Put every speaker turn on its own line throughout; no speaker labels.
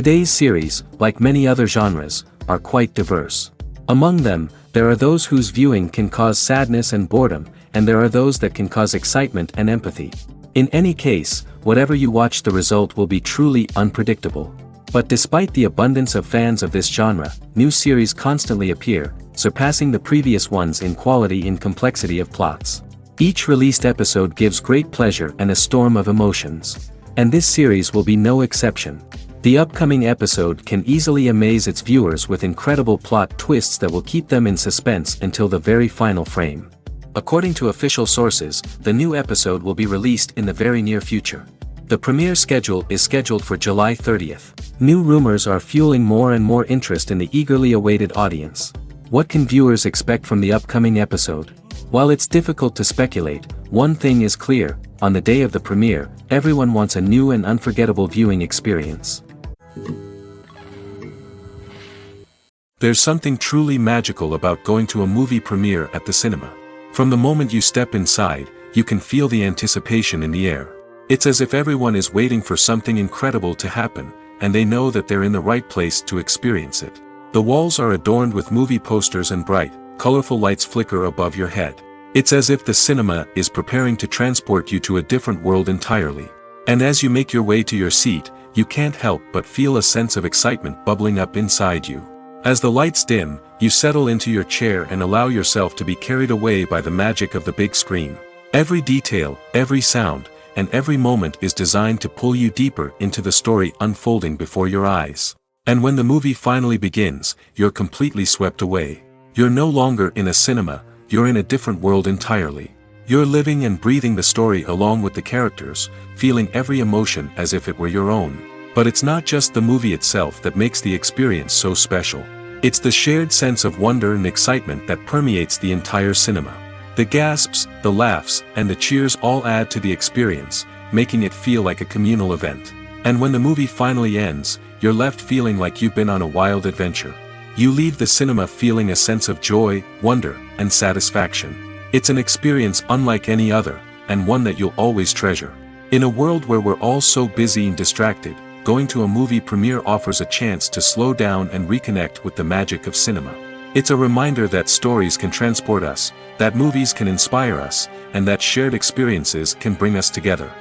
Today's series, like many other genres, are quite diverse. Among them, there are those whose viewing can cause sadness and boredom, and there are those that can cause excitement and empathy. In any case, whatever you watch, the result will be truly unpredictable. But despite the abundance of fans of this genre, new series constantly appear, surpassing the previous ones in quality and complexity of plots. Each released episode gives great pleasure and a storm of emotions. And this series will be no exception. The upcoming episode can easily amaze its viewers with incredible plot twists that will keep them in suspense until the very final frame. According to official sources, the new episode will be released in the very near future. The premiere schedule is scheduled for July 30th. New rumors are fueling more and more interest in the eagerly awaited audience. What can viewers expect from the upcoming episode? While it's difficult to speculate, one thing is clear: on the day of the premiere, everyone wants a new and unforgettable viewing experience.
There's something truly magical about going to a movie premiere at the cinema. From the moment you step inside, you can feel the anticipation in the air. It's as if everyone is waiting for something incredible to happen, and they know that they're in the right place to experience it. The walls are adorned with movie posters and bright, colorful lights flicker above your head. It's as if the cinema is preparing to transport you to a different world entirely. And as you make your way to your seat, you can't help but feel a sense of excitement bubbling up inside you. As the lights dim, you settle into your chair and allow yourself to be carried away by the magic of the big screen. Every detail, every sound, and every moment is designed to pull you deeper into the story unfolding before your eyes. And when the movie finally begins, you're completely swept away. You're no longer in a cinema, you're in a different world entirely. You're living and breathing the story along with the characters, feeling every emotion as if it were your own. But it's not just the movie itself that makes the experience so special. It's the shared sense of wonder and excitement that permeates the entire cinema. The gasps, the laughs, and the cheers all add to the experience, making it feel like a communal event. And when the movie finally ends, you're left feeling like you've been on a wild adventure. You leave the cinema feeling a sense of joy, wonder, and satisfaction. It's an experience unlike any other, and one that you'll always treasure. In a world where we're all so busy and distracted, going to a movie premiere offers a chance to slow down and reconnect with the magic of cinema. It's a reminder that stories can transport us, that movies can inspire us, and that shared experiences can bring us together.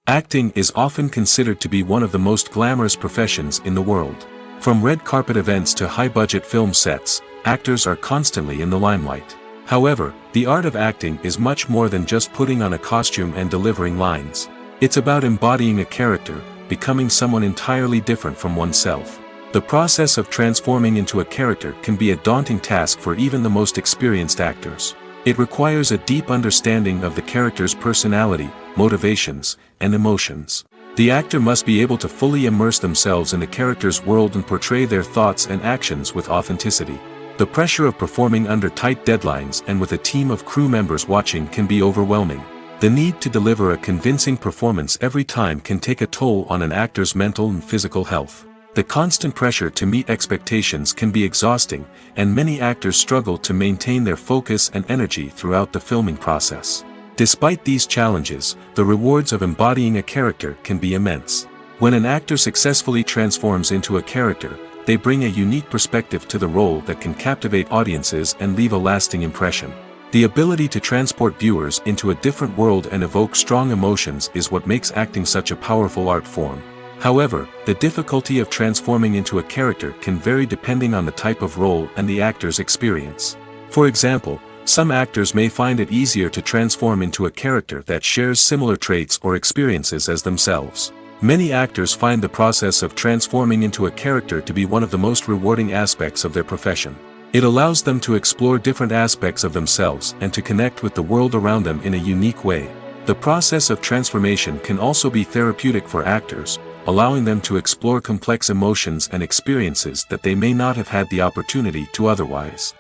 Acting is often considered to be one of the most glamorous professions in the world. From red carpet events to high-budget film sets, actors are constantly in the limelight. However, the art of acting is much more than just putting on a costume and delivering lines. It's about embodying a character, becoming someone entirely different from oneself. The process of transforming into a character can be a daunting task for even the most experienced actors. It requires a deep understanding of the character's personality, motivations, and emotions. The actor must be able to fully immerse themselves in the character's world and portray their thoughts and actions with authenticity. The pressure of performing under tight deadlines and with a team of crew members watching can be overwhelming. The need to deliver a convincing performance every time can take a toll on an actor's mental and physical health. The constant pressure to meet expectations can be exhausting, and many actors struggle to maintain their focus and energy throughout the filming process. Despite these challenges, the rewards of embodying a character can be immense. When an actor successfully transforms into a character, they bring a unique perspective to the role that can captivate audiences and leave a lasting impression. The ability to transport viewers into a different world and evoke strong emotions is what makes acting such a powerful art form. However, the difficulty of transforming into a character can vary depending on the type of role and the actor's experience. For example, some actors may find it easier to transform into a character that shares similar traits or experiences as themselves. Many actors find the process of transforming into a character to be one of the most rewarding aspects of their profession. It allows them to explore different aspects of themselves and to connect with the world around them in a unique way. The process of transformation can also be therapeutic for actors, allowing them to explore complex emotions and experiences that they may not have had the opportunity to otherwise.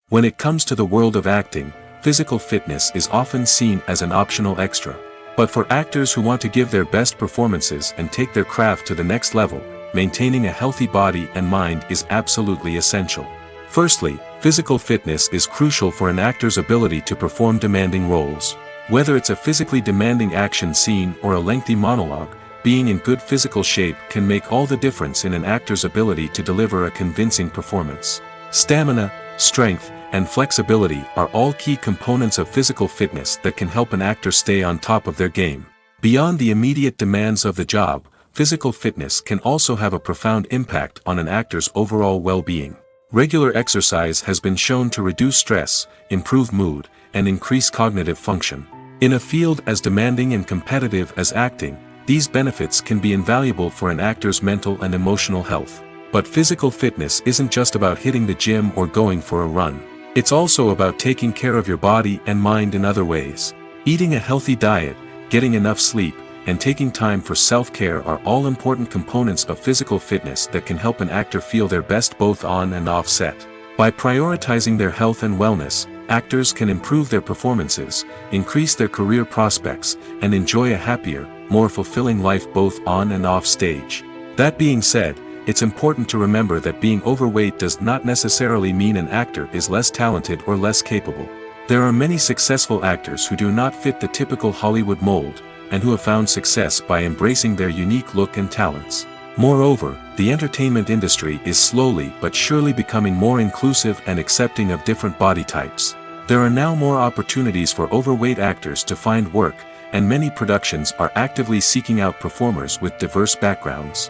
When it comes to the world of acting, physical fitness is often seen as an optional extra. But for actors who want to give their best performances and take their craft to the next level, maintaining a healthy body and mind is absolutely essential. Firstly, physical fitness is crucial for an actor's ability to perform demanding roles. Whether it's a physically demanding action scene or a lengthy monologue, being in good physical shape can make all the difference in an actor's ability to deliver a convincing performance. Stamina, strength, and flexibility are all key components of physical fitness that can help an actor stay on top of their game. Beyond the immediate demands of the job, physical fitness can also have a profound impact on an actor's overall well-being. Regular exercise has been shown to reduce stress, improve mood, and increase cognitive function. In a field as demanding and competitive as acting, these benefits can be invaluable for an actor's mental and emotional health. But physical fitness isn't just about hitting the gym or going for a run. It's also about taking care of your body and mind in other ways. Eating a healthy diet, getting enough sleep, and taking time for self-care are all important components of physical fitness that can help an actor feel their best both on and off set. By prioritizing their health and wellness, actors can improve their performances, increase their career prospects, and enjoy a happier, more fulfilling life both on and off stage. That being said, it's important to remember that being overweight does not necessarily mean an actor is less talented or less capable. There are many successful actors who do not fit the typical Hollywood mold, and who have found success by embracing their unique look and talents. Moreover, the entertainment industry is slowly but surely becoming more inclusive and accepting of different body types. There are now more opportunities for overweight actors to find work, and many productions are actively seeking out performers with diverse backgrounds.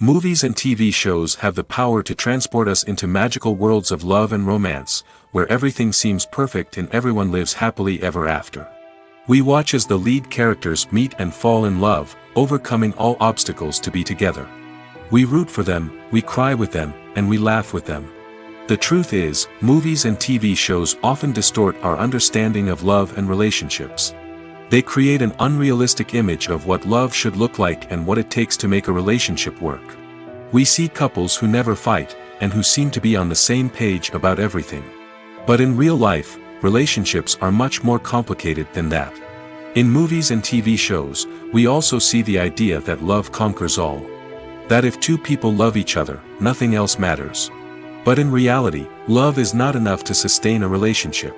Movies and TV shows have the power to transport us into magical worlds of love and romance, where everything seems perfect and everyone lives happily ever after. We watch as the lead characters meet and fall in love, overcoming all obstacles to be together. We root for them, we cry with them, and we laugh with them. The truth is, movies and TV shows often distort our understanding of love and relationships. They create an unrealistic image of what love should look like and what it takes to make a relationship work. We see couples who never fight, and who seem to be on the same page about everything. But in real life, relationships are much more complicated than that. In movies and TV shows, we also see the idea that love conquers all. That if two people love each other, nothing else matters. But in reality, love is not enough to sustain a relationship.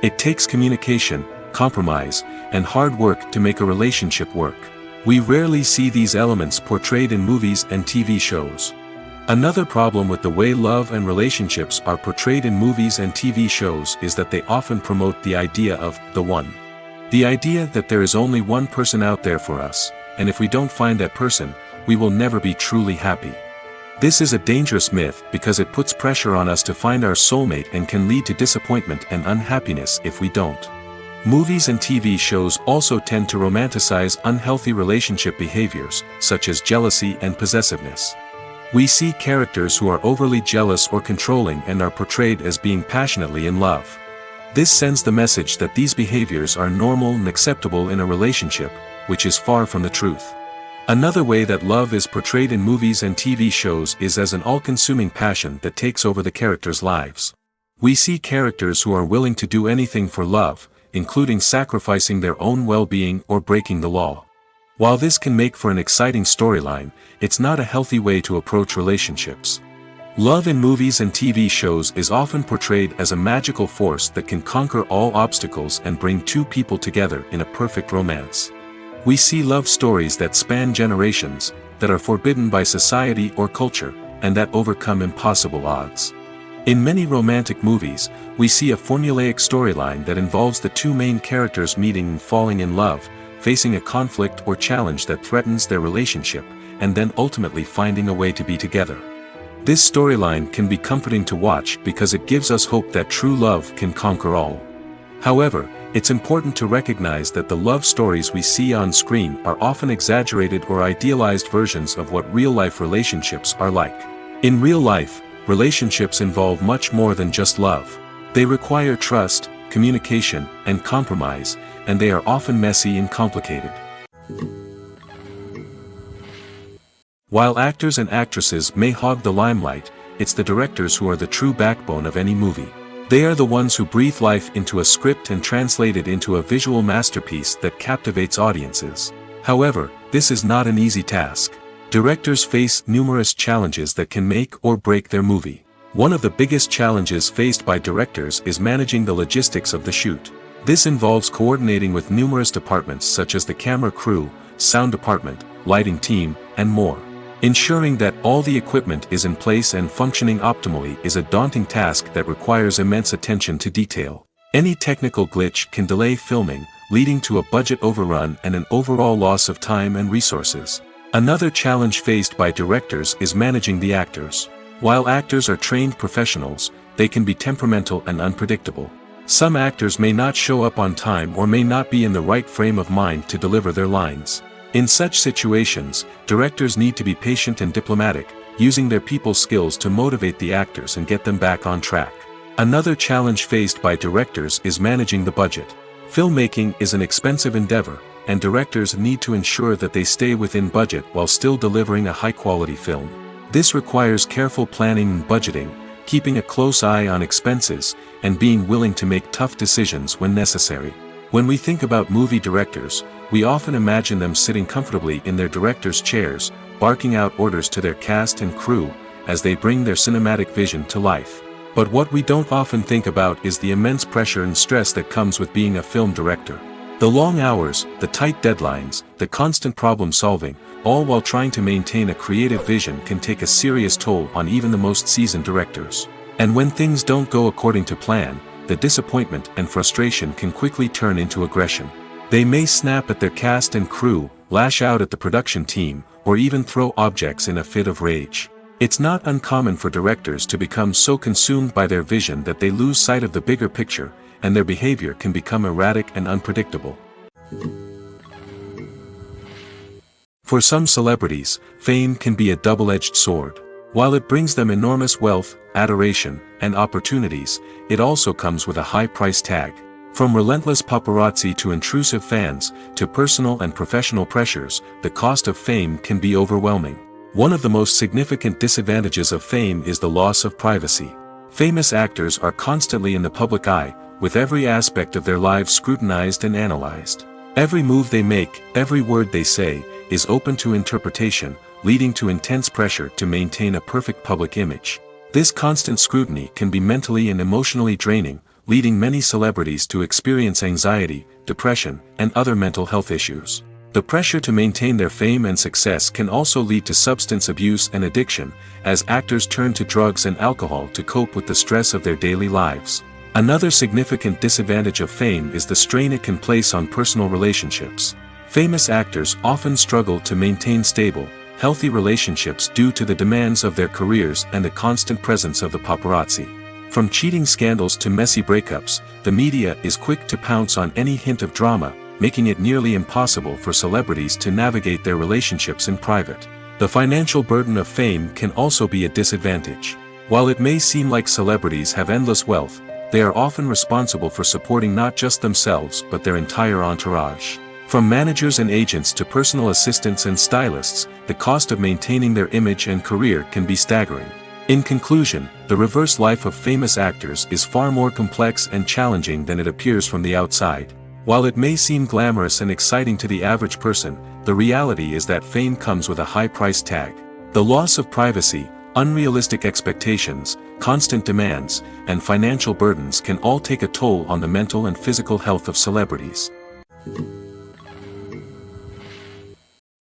It takes communication, compromise, and hard work to make a relationship work. We rarely see these elements portrayed in movies and TV shows. Another problem with the way love and relationships are portrayed in movies and TV shows is that they often promote the idea of the one. The idea that there is only one person out there for us, and if we don't find that person, we will never be truly happy. This is a dangerous myth because it puts pressure on us to find our soulmate and can lead to disappointment and unhappiness if we don't. Movies and TV shows also tend to romanticize unhealthy relationship behaviors, such as jealousy and possessiveness. We see characters who are overly jealous or controlling and are portrayed as being passionately in love. This sends the message that these behaviors are normal and acceptable in a relationship, which is far from the truth. Another way that love is portrayed in movies and TV shows is as an all-consuming passion that takes over the characters' lives. We see characters who are willing to do anything for love, including sacrificing their own well-being or breaking the law. While this can make for an exciting storyline, it's not a healthy way to approach relationships. Love in movies and TV shows is often portrayed as a magical force that can conquer all obstacles and bring two people together in a perfect romance. We see love stories that span generations, that are forbidden by society or culture, and that overcome impossible odds. In many romantic movies, we see a formulaic storyline that involves the two main characters meeting and falling in love, facing a conflict or challenge that threatens their relationship, and then ultimately finding a way to be together. This storyline can be comforting to watch because it gives us hope that true love can conquer all. However, it's important to recognize that the love stories we see on screen are often exaggerated or idealized versions of what real-life relationships are like. In real life, relationships involve much more than just love. They require trust, communication, and compromise, and they are often messy and complicated. While actors and actresses may hog the limelight, it's the directors who are the true backbone of any movie. They are the ones who breathe life into a script and translate it into a visual masterpiece that captivates audiences. However, this is not an easy task. Directors face numerous challenges that can make or break their movie. One of the biggest challenges faced by directors is managing the logistics of the shoot. This involves coordinating with numerous departments such as the camera crew, sound department, lighting team, and more. Ensuring that all the equipment is in place and functioning optimally is a daunting task that requires immense attention to detail. Any technical glitch can delay filming, leading to a budget overrun and an overall loss of time and resources. Another challenge faced by directors is managing the actors. While actors are trained professionals, they can be temperamental and unpredictable. Some actors may not show up on time or may not be in the right frame of mind to deliver their lines. In such situations, directors need to be patient and diplomatic, using their people skills to motivate the actors and get them back on track. Another challenge faced by directors is managing the budget. Filmmaking is an expensive endeavor, and directors need to ensure that they stay within budget while still delivering a high-quality film. This requires careful planning and budgeting, keeping a close eye on expenses, and being willing to make tough decisions when necessary. When we think about movie directors, we often imagine them sitting comfortably in their director's chairs, barking out orders to their cast and crew, as they bring their cinematic vision to life. But what we don't often think about is the immense pressure and stress that comes with being a film director. The long hours, the tight deadlines, the constant problem solving, all while trying to maintain a creative vision can take a serious toll on even the most seasoned directors. And when things don't go according to plan, the disappointment and frustration can quickly turn into aggression. They may snap at their cast and crew, lash out at the production team, or even throw objects in a fit of rage. It's not uncommon for directors to become so consumed by their vision that they lose sight of the bigger picture, and their behavior can become erratic and unpredictable. For some celebrities, fame can be a double-edged sword. While it brings them enormous wealth, adoration, and opportunities, it also comes with a high price tag. From relentless paparazzi to intrusive fans, to personal and professional pressures, the cost of fame can be overwhelming. One of the most significant disadvantages of fame is the loss of privacy. Famous actors are constantly in the public eye, with every aspect of their lives scrutinized and analyzed. Every move they make, every word they say, is open to interpretation, leading to intense pressure to maintain a perfect public image. This constant scrutiny can be mentally and emotionally draining, leading many celebrities to experience anxiety, depression, and other mental health issues. The pressure to maintain their fame and success can also lead to substance abuse and addiction, as actors turn to drugs and alcohol to cope with the stress of their daily lives. Another significant disadvantage of fame is the strain it can place on personal relationships. Famous actors often struggle to maintain stable, healthy relationships due to the demands of their careers and the constant presence of the paparazzi. From cheating scandals to messy breakups, the media is quick to pounce on any hint of drama, making it nearly impossible for celebrities to navigate their relationships in private. The financial burden of fame can also be a disadvantage. While it may seem like celebrities have endless wealth, they are often responsible for supporting not just themselves but their entire entourage. From managers and agents to personal assistants and stylists, the cost of maintaining their image and career can be staggering. In conclusion, the reverse life of famous actors is far more complex and challenging than it appears from the outside. While it may seem glamorous and exciting to the average person, the reality is that fame comes with a high price tag. The loss of privacy, unrealistic expectations, constant demands, and financial burdens can all take a toll on the mental and physical health of celebrities.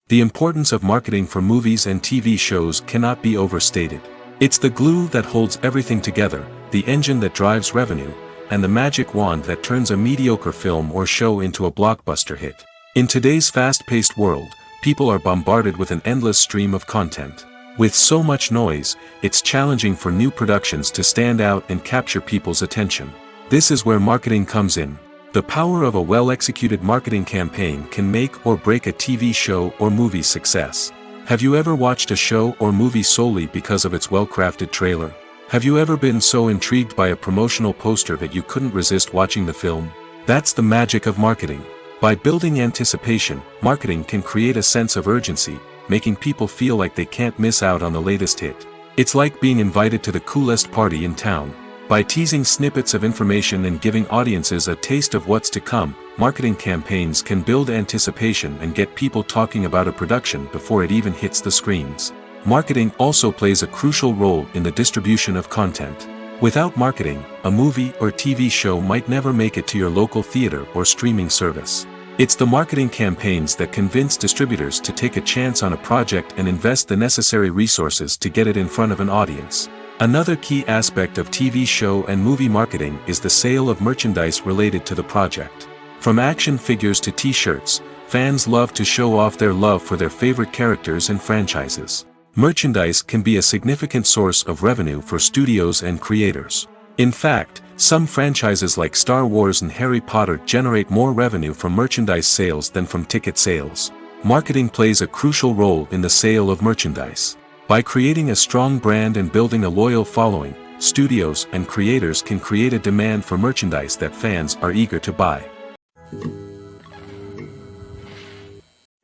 The importance of marketing for movies and TV shows cannot be overstated. It's the glue that holds everything together, the engine that drives revenue, and the magic wand that turns a mediocre film or show into a blockbuster hit. In today's fast-paced world, people are bombarded with an endless stream of content. With so much noise, it's challenging for new productions to stand out and capture people's attention. This is where marketing comes in. The power of a well-executed marketing campaign can make or break a TV show or movie's success. Have you ever watched a show or movie solely because of its well-crafted trailer? Have you ever been so intrigued by a promotional poster that you couldn't resist watching the film? That's the magic of marketing. By building anticipation, marketing can create a sense of urgency, making people feel like they can't miss out on the latest hit. It's like being invited to the coolest party in town. By teasing snippets of information and giving audiences a taste of what's to come, marketing campaigns can build anticipation and get people talking about a production before it even hits the screens. Marketing also plays a crucial role in the distribution of content. Without marketing, a movie or TV show might never make it to your local theater or streaming service. It's the marketing campaigns that convince distributors to take a chance on a project and invest the necessary resources to get it in front of an audience. Another key aspect of TV show and movie marketing is the sale of merchandise related to the project. From action figures to t-shirts, fans love to show off their love for their favorite characters and franchises. Merchandise can be a significant source of revenue for studios and creators. In fact, some franchises like Star Wars and Harry Potter generate more revenue from merchandise sales than from ticket sales. Marketing plays a crucial role in the sale of merchandise. By creating a strong brand and building a loyal following, studios and creators can create a demand for merchandise that fans are eager to buy.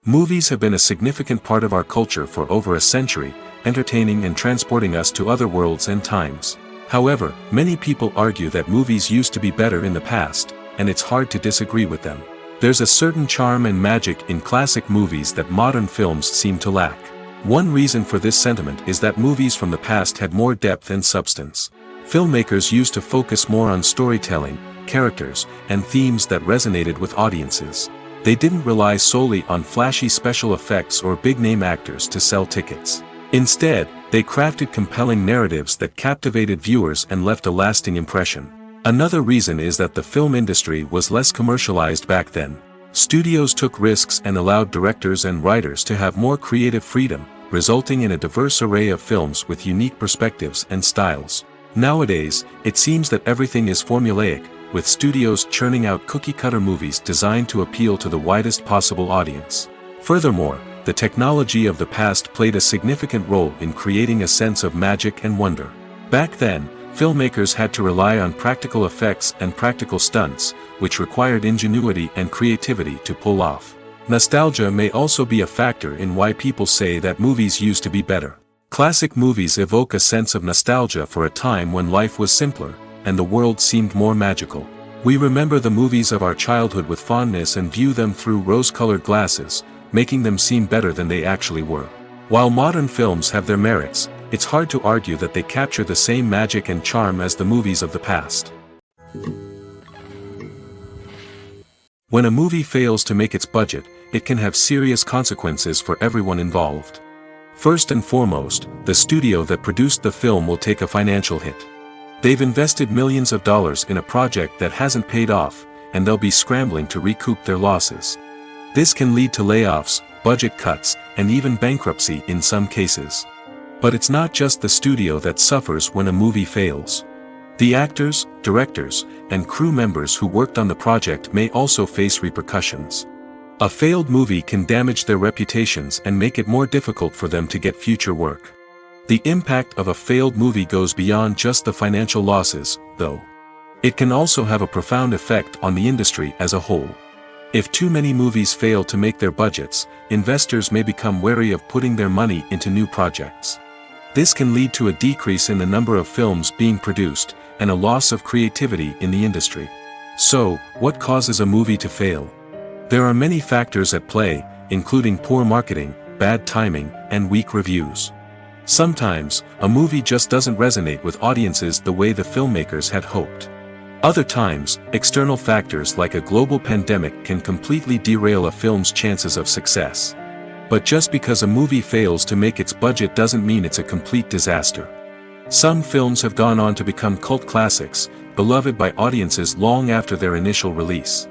Movies have been a significant part of our culture for over a century, entertaining and transporting us to other worlds and times. However, many people argue that movies used to be better in the past, and it's hard to disagree with them. There's a certain charm and magic in classic movies that modern films seem to lack. One reason for this sentiment is that movies from the past had more depth and substance. Filmmakers used to focus more on storytelling, characters, and themes that resonated with audiences. They didn't rely solely on flashy special effects or big-name actors to sell tickets. Instead, they crafted compelling narratives that captivated viewers and left a lasting impression. Another reason is that the film industry was less commercialized back then. Studios took risks and allowed directors and writers to have more creative freedom, resulting in a diverse array of films with unique perspectives and styles. Nowadays, it seems that everything is formulaic, with studios churning out cookie-cutter movies designed to appeal to the widest possible audience. Furthermore, the technology of the past played a significant role in creating a sense of magic and wonder. Back then, filmmakers had to rely on practical effects and practical stunts, which required ingenuity and creativity to pull off. Nostalgia may also be a factor in why people say that movies used to be better. Classic movies evoke a sense of nostalgia for a time when life was simpler, and the world seemed more magical. We remember the movies of our childhood with fondness and view them through rose-colored glasses, making them seem better than they actually were. While modern films have their merits, it's hard to argue that they capture the same magic and charm as the movies of the past. When a movie fails to make its budget, it can have serious consequences for everyone involved. First and foremost, the studio that produced the film will take a financial hit. They've invested millions of dollars in a project that hasn't paid off, and they'll be scrambling to recoup their losses. This can lead to layoffs, budget cuts, and even bankruptcy in some cases. But it's not just the studio that suffers when a movie fails. The actors, directors, and crew members who worked on the project may also face repercussions. A failed movie can damage their reputations and make it more difficult for them to get future work. The impact of a failed movie goes beyond just the financial losses, though. It can also have a profound effect on the industry as a whole. If too many movies fail to make their budgets, investors may become wary of putting their money into new projects. This can lead to a decrease in the number of films being produced, and a loss of creativity in the industry. So, what causes a movie to fail? There are many factors at play, including poor marketing, bad timing, and weak reviews. Sometimes, a movie just doesn't resonate with audiences the way the filmmakers had hoped. Other times, external factors like a global pandemic can completely derail a film's chances of success. But just because a movie fails to make its budget doesn't mean it's a complete disaster. Some films have gone on to become cult classics, beloved by audiences long after their initial release.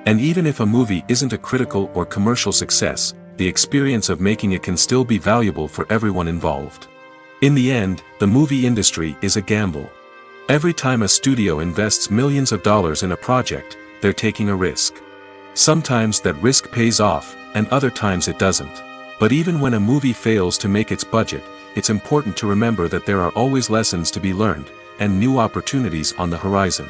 And even if a movie isn't a critical or commercial success, the experience of making it can still be valuable for everyone involved. In the end, the movie industry is a gamble. Every time a studio invests millions of dollars in a project, they're taking a risk. Sometimes that risk pays off, and other times it doesn't. But even when a movie fails to make its budget, it's important to remember that there are always lessons to be learned, and new opportunities on the horizon.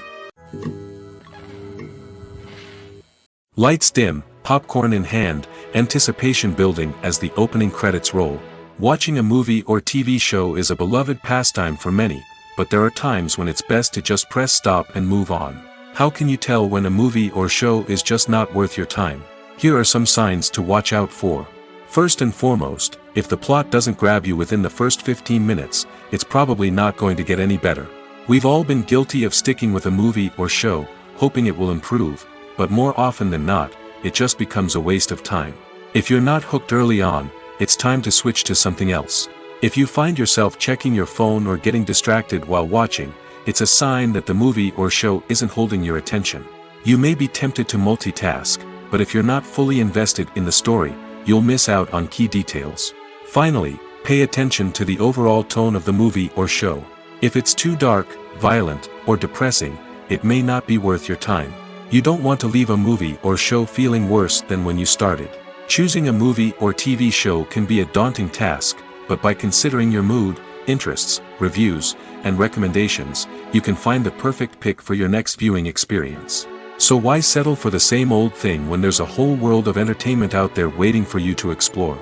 Lights dim, popcorn in hand, anticipation building as the opening credits roll. Watching a movie or TV show is a beloved pastime for many, but there are times when it's best to just press stop and move on. How can you tell when a movie or show is just not worth your time? Here are some signs to watch out for. First and foremost, if the plot doesn't grab you within the first 15 minutes, it's probably not going to get any better. We've all been guilty of sticking with a movie or show, hoping it will improve, but more often than not, it just becomes a waste of time. If you're not hooked early on, it's time to switch to something else. If you find yourself checking your phone or getting distracted while watching, it's a sign that the movie or show isn't holding your attention. You may be tempted to multitask, but if you're not fully invested in the story, you'll miss out on key details. Finally, pay attention to the overall tone of the movie or show. If it's too dark, violent, or depressing, it may not be worth your time. You don't want to leave a movie or show feeling worse than when you started. Choosing a movie or TV show can be a daunting task, but by considering your mood, interests, reviews, and recommendations, you can find the perfect pick for your next viewing experience. So why settle for the same old thing when there's a whole world of entertainment out there waiting for you to explore?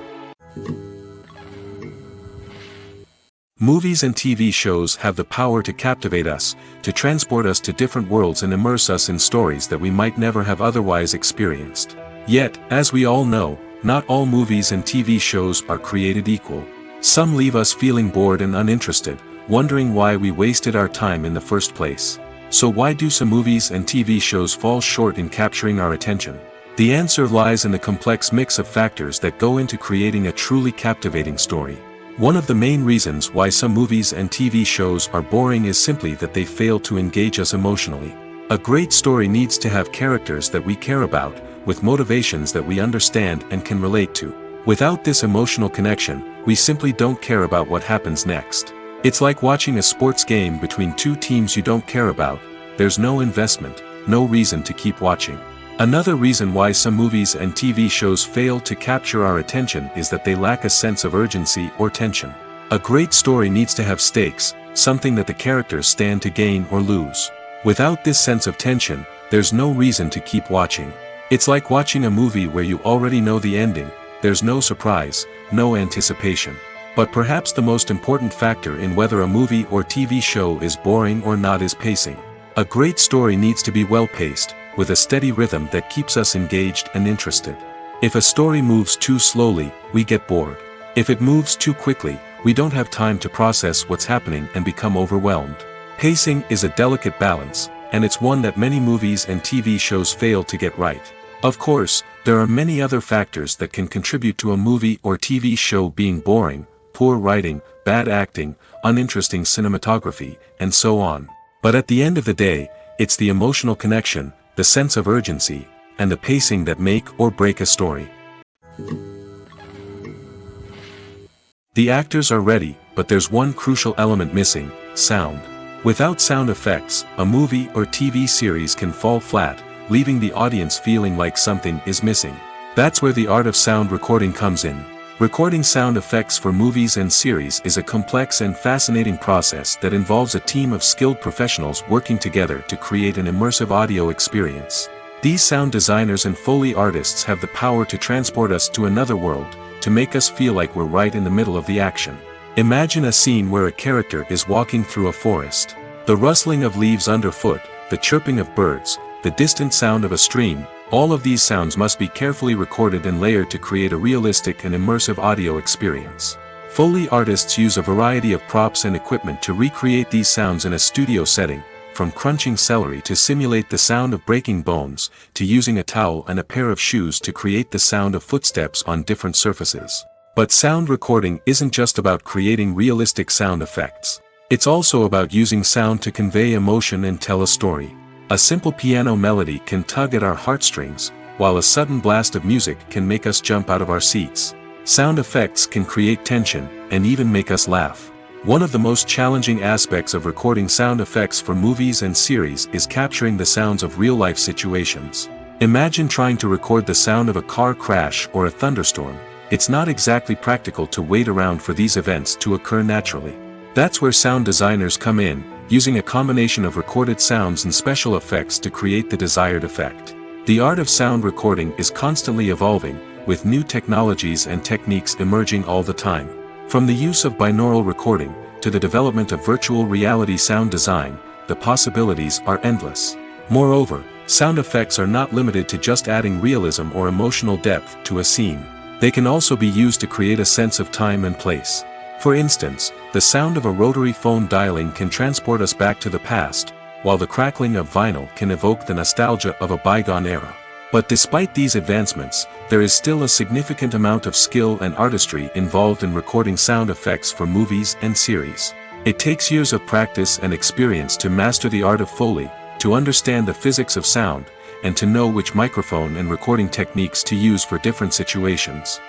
Movies and TV shows have the power to captivate us, to transport us to different worlds and immerse us in stories that we might never have otherwise experienced. Yet, as we all know, not all movies and TV shows are created equal. Some leave us feeling bored and uninterested, wondering why we wasted our time in the first place. So why do some movies and TV shows fall short in capturing our attention? The answer lies in the complex mix of factors that go into creating a truly captivating story. One of the main reasons why some movies and TV shows are boring is simply that they fail to engage us emotionally. A great story needs to have characters that we care about, with motivations that we understand and can relate to. Without this emotional connection, we simply don't care about what happens next. It's like watching a sports game between two teams you don't care about. There's no investment, no reason to keep watching. Another reason why some movies and TV shows fail to capture our attention is that they lack a sense of urgency or tension. A great story needs to have stakes, something that the characters stand to gain or lose. Without this sense of tension, there's no reason to keep watching. It's like watching a movie where you already know the ending. There's no surprise, no anticipation. But perhaps the most important factor in whether a movie or TV show is boring or not is pacing. A great story needs to be well-paced, with a steady rhythm that keeps us engaged and interested. If a story moves too slowly, we get bored. If it moves too quickly, we don't have time to process what's happening and become overwhelmed. Pacing is a delicate balance, and it's one that many movies and TV shows fail to get right. Of course, there are many other factors that can contribute to a movie or TV show being boring: poor writing, bad acting, uninteresting cinematography, and so on. But at the end of the day, it's the emotional connection, the sense of urgency, and the pacing that make or break a story. The actors are ready, but there's one crucial element missing: sound. Without sound effects, a movie or TV series can fall flat, leaving the audience feeling like something is missing. That's where the art of sound recording comes in. Recording sound effects for movies and series is a complex and fascinating process that involves a team of skilled professionals working together to create an immersive audio experience. These sound designers and Foley artists have the power to transport us to another world, to make us feel like we're right in the middle of the action. Imagine a scene where a character is walking through a forest. The rustling of leaves underfoot, the chirping of birds, the distant sound of a stream, all of these sounds must be carefully recorded and layered to create a realistic and immersive audio experience. Foley artists use a variety of props and equipment to recreate these sounds in a studio setting, from crunching celery to simulate the sound of breaking bones, to using a towel and a pair of shoes to create the sound of footsteps on different surfaces. But sound recording isn't just about creating realistic sound effects. It's also about using sound to convey emotion and tell a story. A simple piano melody can tug at our heartstrings, while a sudden blast of music can make us jump out of our seats. Sound effects can create tension, and even make us laugh. One of the most challenging aspects of recording sound effects for movies and series is capturing the sounds of real-life situations. Imagine trying to record the sound of a car crash or a thunderstorm. It's not exactly practical to wait around for these events to occur naturally. That's where sound designers come in, using a combination of recorded sounds and special effects to create the desired effect. The art of sound recording is constantly evolving, with new technologies and techniques emerging all the time. From the use of binaural recording, to the development of virtual reality sound design, the possibilities are endless. Moreover, sound effects are not limited to just adding realism or emotional depth to a scene. They can also be used to create a sense of time and place. For instance, the sound of a rotary phone dialing can transport us back to the past, while the crackling of vinyl can evoke the nostalgia of a bygone era. But despite these advancements, there is still a significant amount of skill and artistry involved in recording sound effects for movies and series. It takes years of practice and experience to master the art of Foley, to understand the physics of sound, and to know which microphone and recording techniques to use for different situations.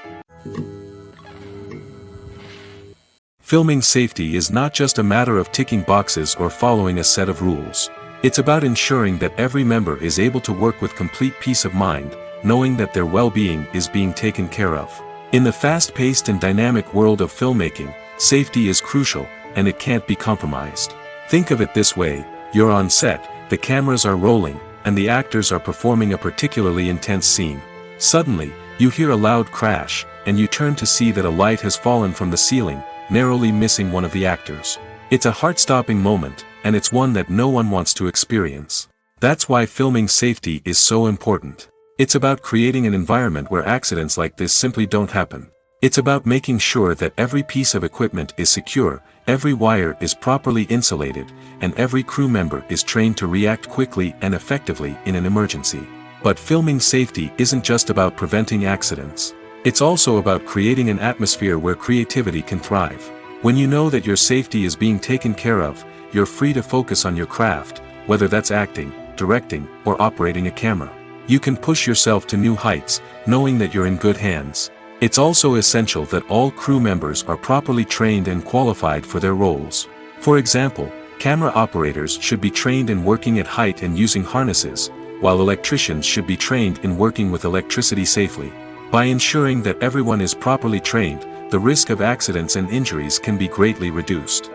Filming safety is not just a matter of ticking boxes or following a set of rules. It's about ensuring that every member is able to work with complete peace of mind, knowing that their well-being is being taken care of. In the fast-paced and dynamic world of filmmaking, safety is crucial, and it can't be compromised. Think of it this way: you're on set, the cameras are rolling, and the actors are performing a particularly intense scene. Suddenly, you hear a loud crash, and you turn to see that a light has fallen from the ceiling, narrowly missing one of the actors. It's a heart-stopping moment, and it's one that no one wants to experience. That's why filming safety is so important. It's about creating an environment where accidents like this simply don't happen. It's about making sure that every piece of equipment is secure, every wire is properly insulated, and every crew member is trained to react quickly and effectively in an emergency. But filming safety isn't just about preventing accidents. It's also about creating an atmosphere where creativity can thrive. When you know that your safety is being taken care of, you're free to focus on your craft, whether that's acting, directing, or operating a camera. You can push yourself to new heights, knowing that you're in good hands. It's also essential that all crew members are properly trained and qualified for their roles. For example, camera operators should be trained in working at height and using harnesses, while electricians should be trained in working with electricity safely. By ensuring that everyone is properly trained, the risk of accidents and injuries can be greatly reduced.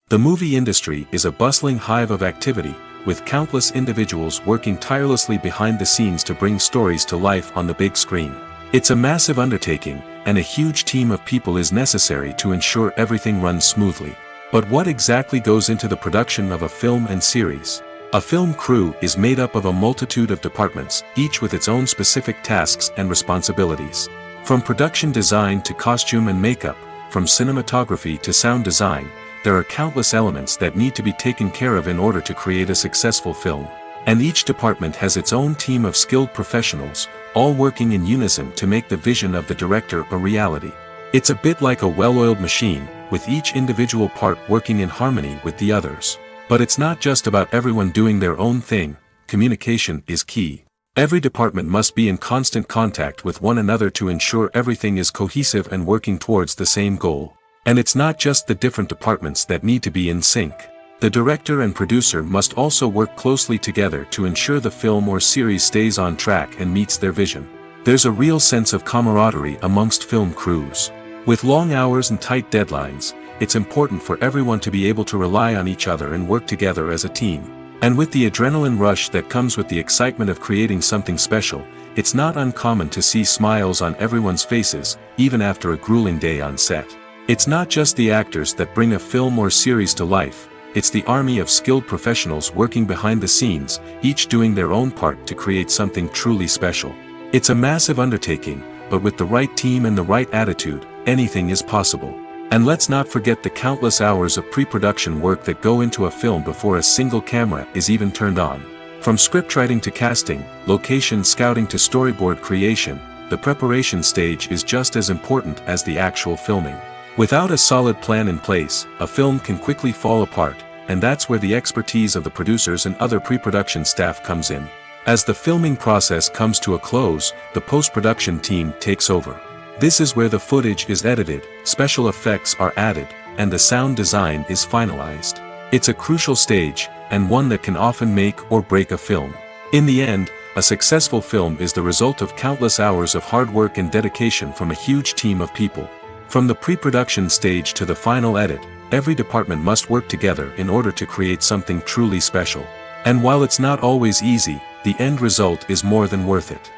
The movie industry is a bustling hive of activity, with countless individuals working tirelessly behind the scenes to bring stories to life on the big screen. It's a massive undertaking, and a huge team of people is necessary to ensure everything runs smoothly. But what exactly goes into the production of a film and series? A film crew is made up of a multitude of departments, each with its own specific tasks and responsibilities. From production design to costume and makeup, from cinematography to sound design, there are countless elements that need to be taken care of in order to create a successful film. And each department has its own team of skilled professionals, all working in unison to make the vision of the director a reality. It's a bit like a well-oiled machine, with each individual part working in harmony with the others. But it's not just about everyone doing their own thing. Communication is key. Every department must be in constant contact with one another to ensure everything is cohesive and working towards the same goal. And it's not just the different departments that need to be in sync. The director and producer must also work closely together to ensure the film or series stays on track and meets their vision. There's a real sense of camaraderie amongst film crews. With long hours and tight deadlines, it's important for everyone to be able to rely on each other and work together as a team. And with the adrenaline rush that comes with the excitement of creating something special, it's not uncommon to see smiles on everyone's faces, even after a grueling day on set. It's not just the actors that bring a film or series to life, it's the army of skilled professionals working behind the scenes, each doing their own part to create something truly special. It's a massive undertaking, but with the right team and the right attitude, anything is possible. And let's not forget the countless hours of pre-production work that go into a film before a single camera is even turned on. From scriptwriting to casting, location scouting to storyboard creation, the preparation stage is just as important as the actual filming. Without a solid plan in place, a film can quickly fall apart, and that's where the expertise of the producers and other pre-production staff comes in. As the filming process comes to a close, the post-production team takes over. This is where the footage is edited, special effects are added, and the sound design is finalized. It's a crucial stage, and one that can often make or break a film. In the end, a successful film is the result of countless hours of hard work and dedication from a huge team of people. From the pre-production stage to the final edit, every department must work together in order to create something truly special. And while it's not always easy, the end result is more than worth it.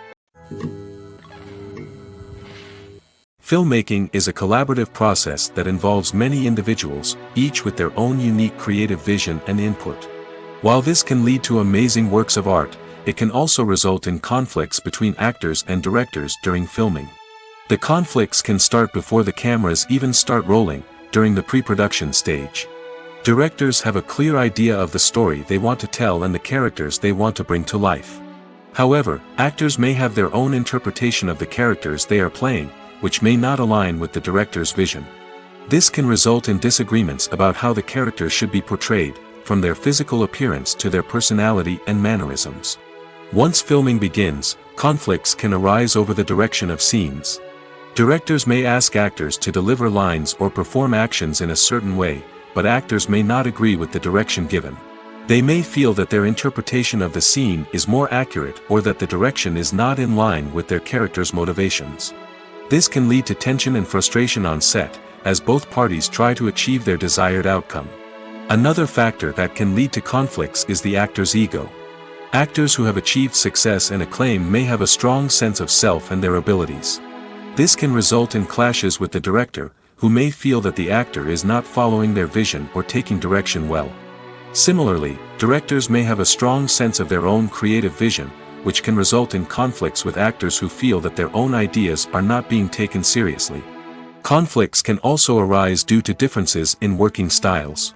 Filmmaking is a collaborative process that involves many individuals, each with their own unique creative vision and input. While this can lead to amazing works of art, it can also result in conflicts between actors and directors during filming. The conflicts can start before the cameras even start rolling, during the pre-production stage. Directors have a clear idea of the story they want to tell and the characters they want to bring to life. However, actors may have their own interpretation of the characters they are playing, which may not align with the director's vision. This can result in disagreements about how the characters should be portrayed, from their physical appearance to their personality and mannerisms. Once filming begins, conflicts can arise over the direction of scenes. Directors may ask actors to deliver lines or perform actions in a certain way, but actors may not agree with the direction given. They may feel that their interpretation of the scene is more accurate or that the direction is not in line with their character's motivations. This can lead to tension and frustration on set, as both parties try to achieve their desired outcome. Another factor that can lead to conflicts is the actor's ego. Actors who have achieved success and acclaim may have a strong sense of self and their abilities. This can result in clashes with the director, who may feel that the actor is not following their vision or taking direction well. Similarly, directors may have a strong sense of their own creative vision, which can result in conflicts with actors who feel that their own ideas are not being taken seriously. Conflicts can also arise due to differences in working styles.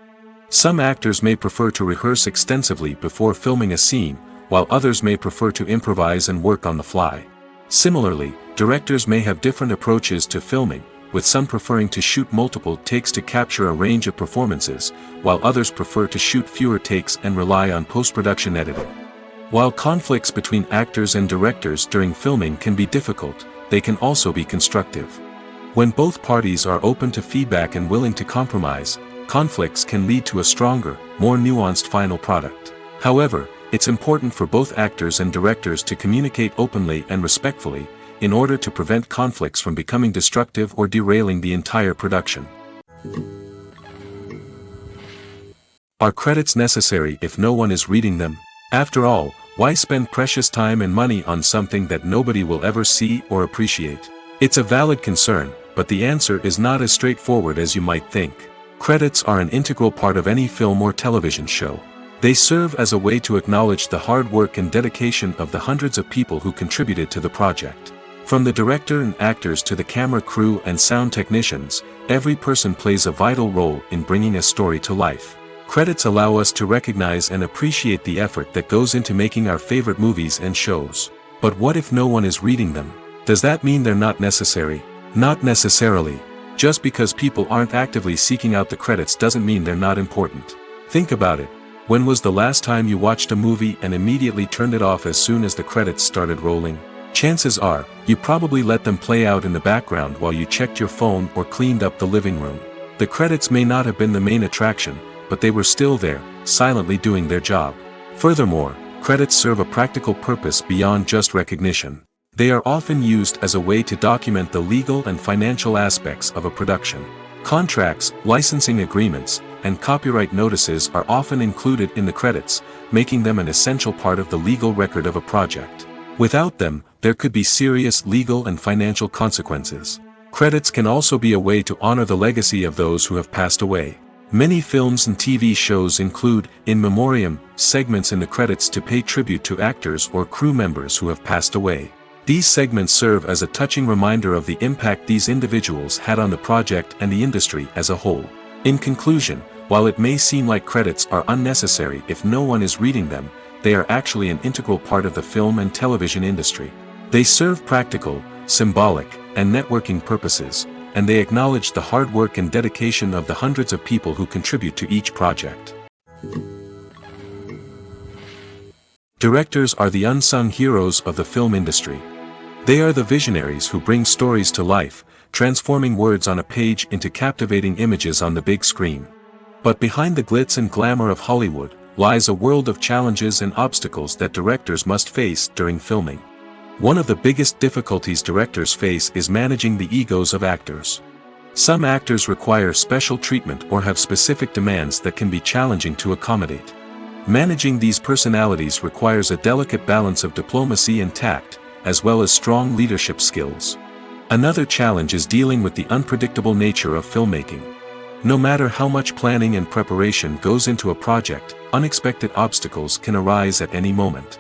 Some actors may prefer to rehearse extensively before filming a scene, while others may prefer to improvise and work on the fly. Similarly, directors may have different approaches to filming, with some preferring to shoot multiple takes to capture a range of performances, while others prefer to shoot fewer takes and rely on post-production editing. While conflicts between actors and directors during filming can be difficult, they can also be constructive. When both parties are open to feedback and willing to compromise, conflicts can lead to a stronger, more nuanced final product. However, it's important for both actors and directors to communicate openly and respectfully, in order to prevent conflicts from becoming destructive or derailing the entire production. Are credits necessary if no one is reading them? After all, why spend precious time and money on something that nobody will ever see or appreciate? It's a valid concern, but the answer is not as straightforward as you might think. Credits are an integral part of any film or television show. They serve as a way to acknowledge the hard work and dedication of the hundreds of people who contributed to the project. From the director and actors to the camera crew and sound technicians, every person plays a vital role in bringing a story to life. Credits allow us to recognize and appreciate the effort that goes into making our favorite movies and shows. But what if no one is reading them? Does that mean they're not necessary? Not necessarily. Just because people aren't actively seeking out the credits doesn't mean they're not important. Think about it. When was the last time you watched a movie and immediately turned it off as soon as the credits started rolling? Chances are, you probably let them play out in the background while you checked your phone or cleaned up the living room. The credits may not have been the main attraction, but they were still there, silently doing their job. Furthermore, credits serve a practical purpose beyond just recognition. They are often used as a way to document the legal and financial aspects of a production. Contracts, licensing agreements, and copyright notices are often included in the credits, making them an essential part of the legal record of a project. Without them, there could be serious legal and financial consequences. Credits can also be a way to honor the legacy of those who have passed away. Many films and TV shows include, in memoriam, segments in the credits to pay tribute to actors or crew members who have passed away. These segments serve as a touching reminder of the impact these individuals had on the project and the industry as a whole. In conclusion, while it may seem like credits are unnecessary if no one is reading them, they are actually an integral part of the film and television industry. They serve practical, symbolic, and networking purposes, and they acknowledge the hard work and dedication of the hundreds of people who contribute to each project. Directors are the unsung heroes of the film industry. They are the visionaries who bring stories to life, transforming words on a page into captivating images on the big screen. But behind the glitz and glamour of Hollywood, lies a world of challenges and obstacles that directors must face during filming. One of the biggest difficulties directors face is managing the egos of actors. Some actors require special treatment or have specific demands that can be challenging to accommodate. Managing these personalities requires a delicate balance of diplomacy and tact, as well as strong leadership skills. Another challenge is dealing with the unpredictable nature of filmmaking. No matter how much planning and preparation goes into a project, unexpected obstacles can arise at any moment.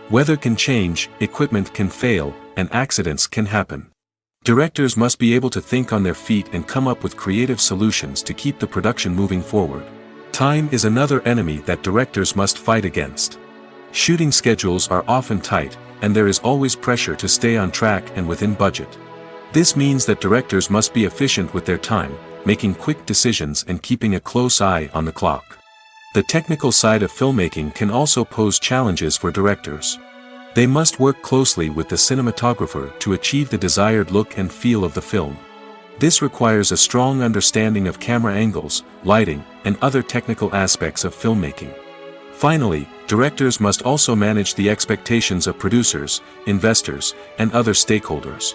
Weather can change, equipment can fail, and accidents can happen. Directors must be able to think on their feet and come up with creative solutions to keep the production moving forward. Time is another enemy that directors must fight against. Shooting schedules are often tight, and there is always pressure to stay on track and within budget. This means that directors must be efficient with their time, making quick decisions and keeping a close eye on the clock. The technical side of filmmaking can also pose challenges for directors. They must work closely with the cinematographer to achieve the desired look and feel of the film. This requires a strong understanding of camera angles, lighting, and other technical aspects of filmmaking. Finally, directors must also manage the expectations of producers, investors, and other stakeholders.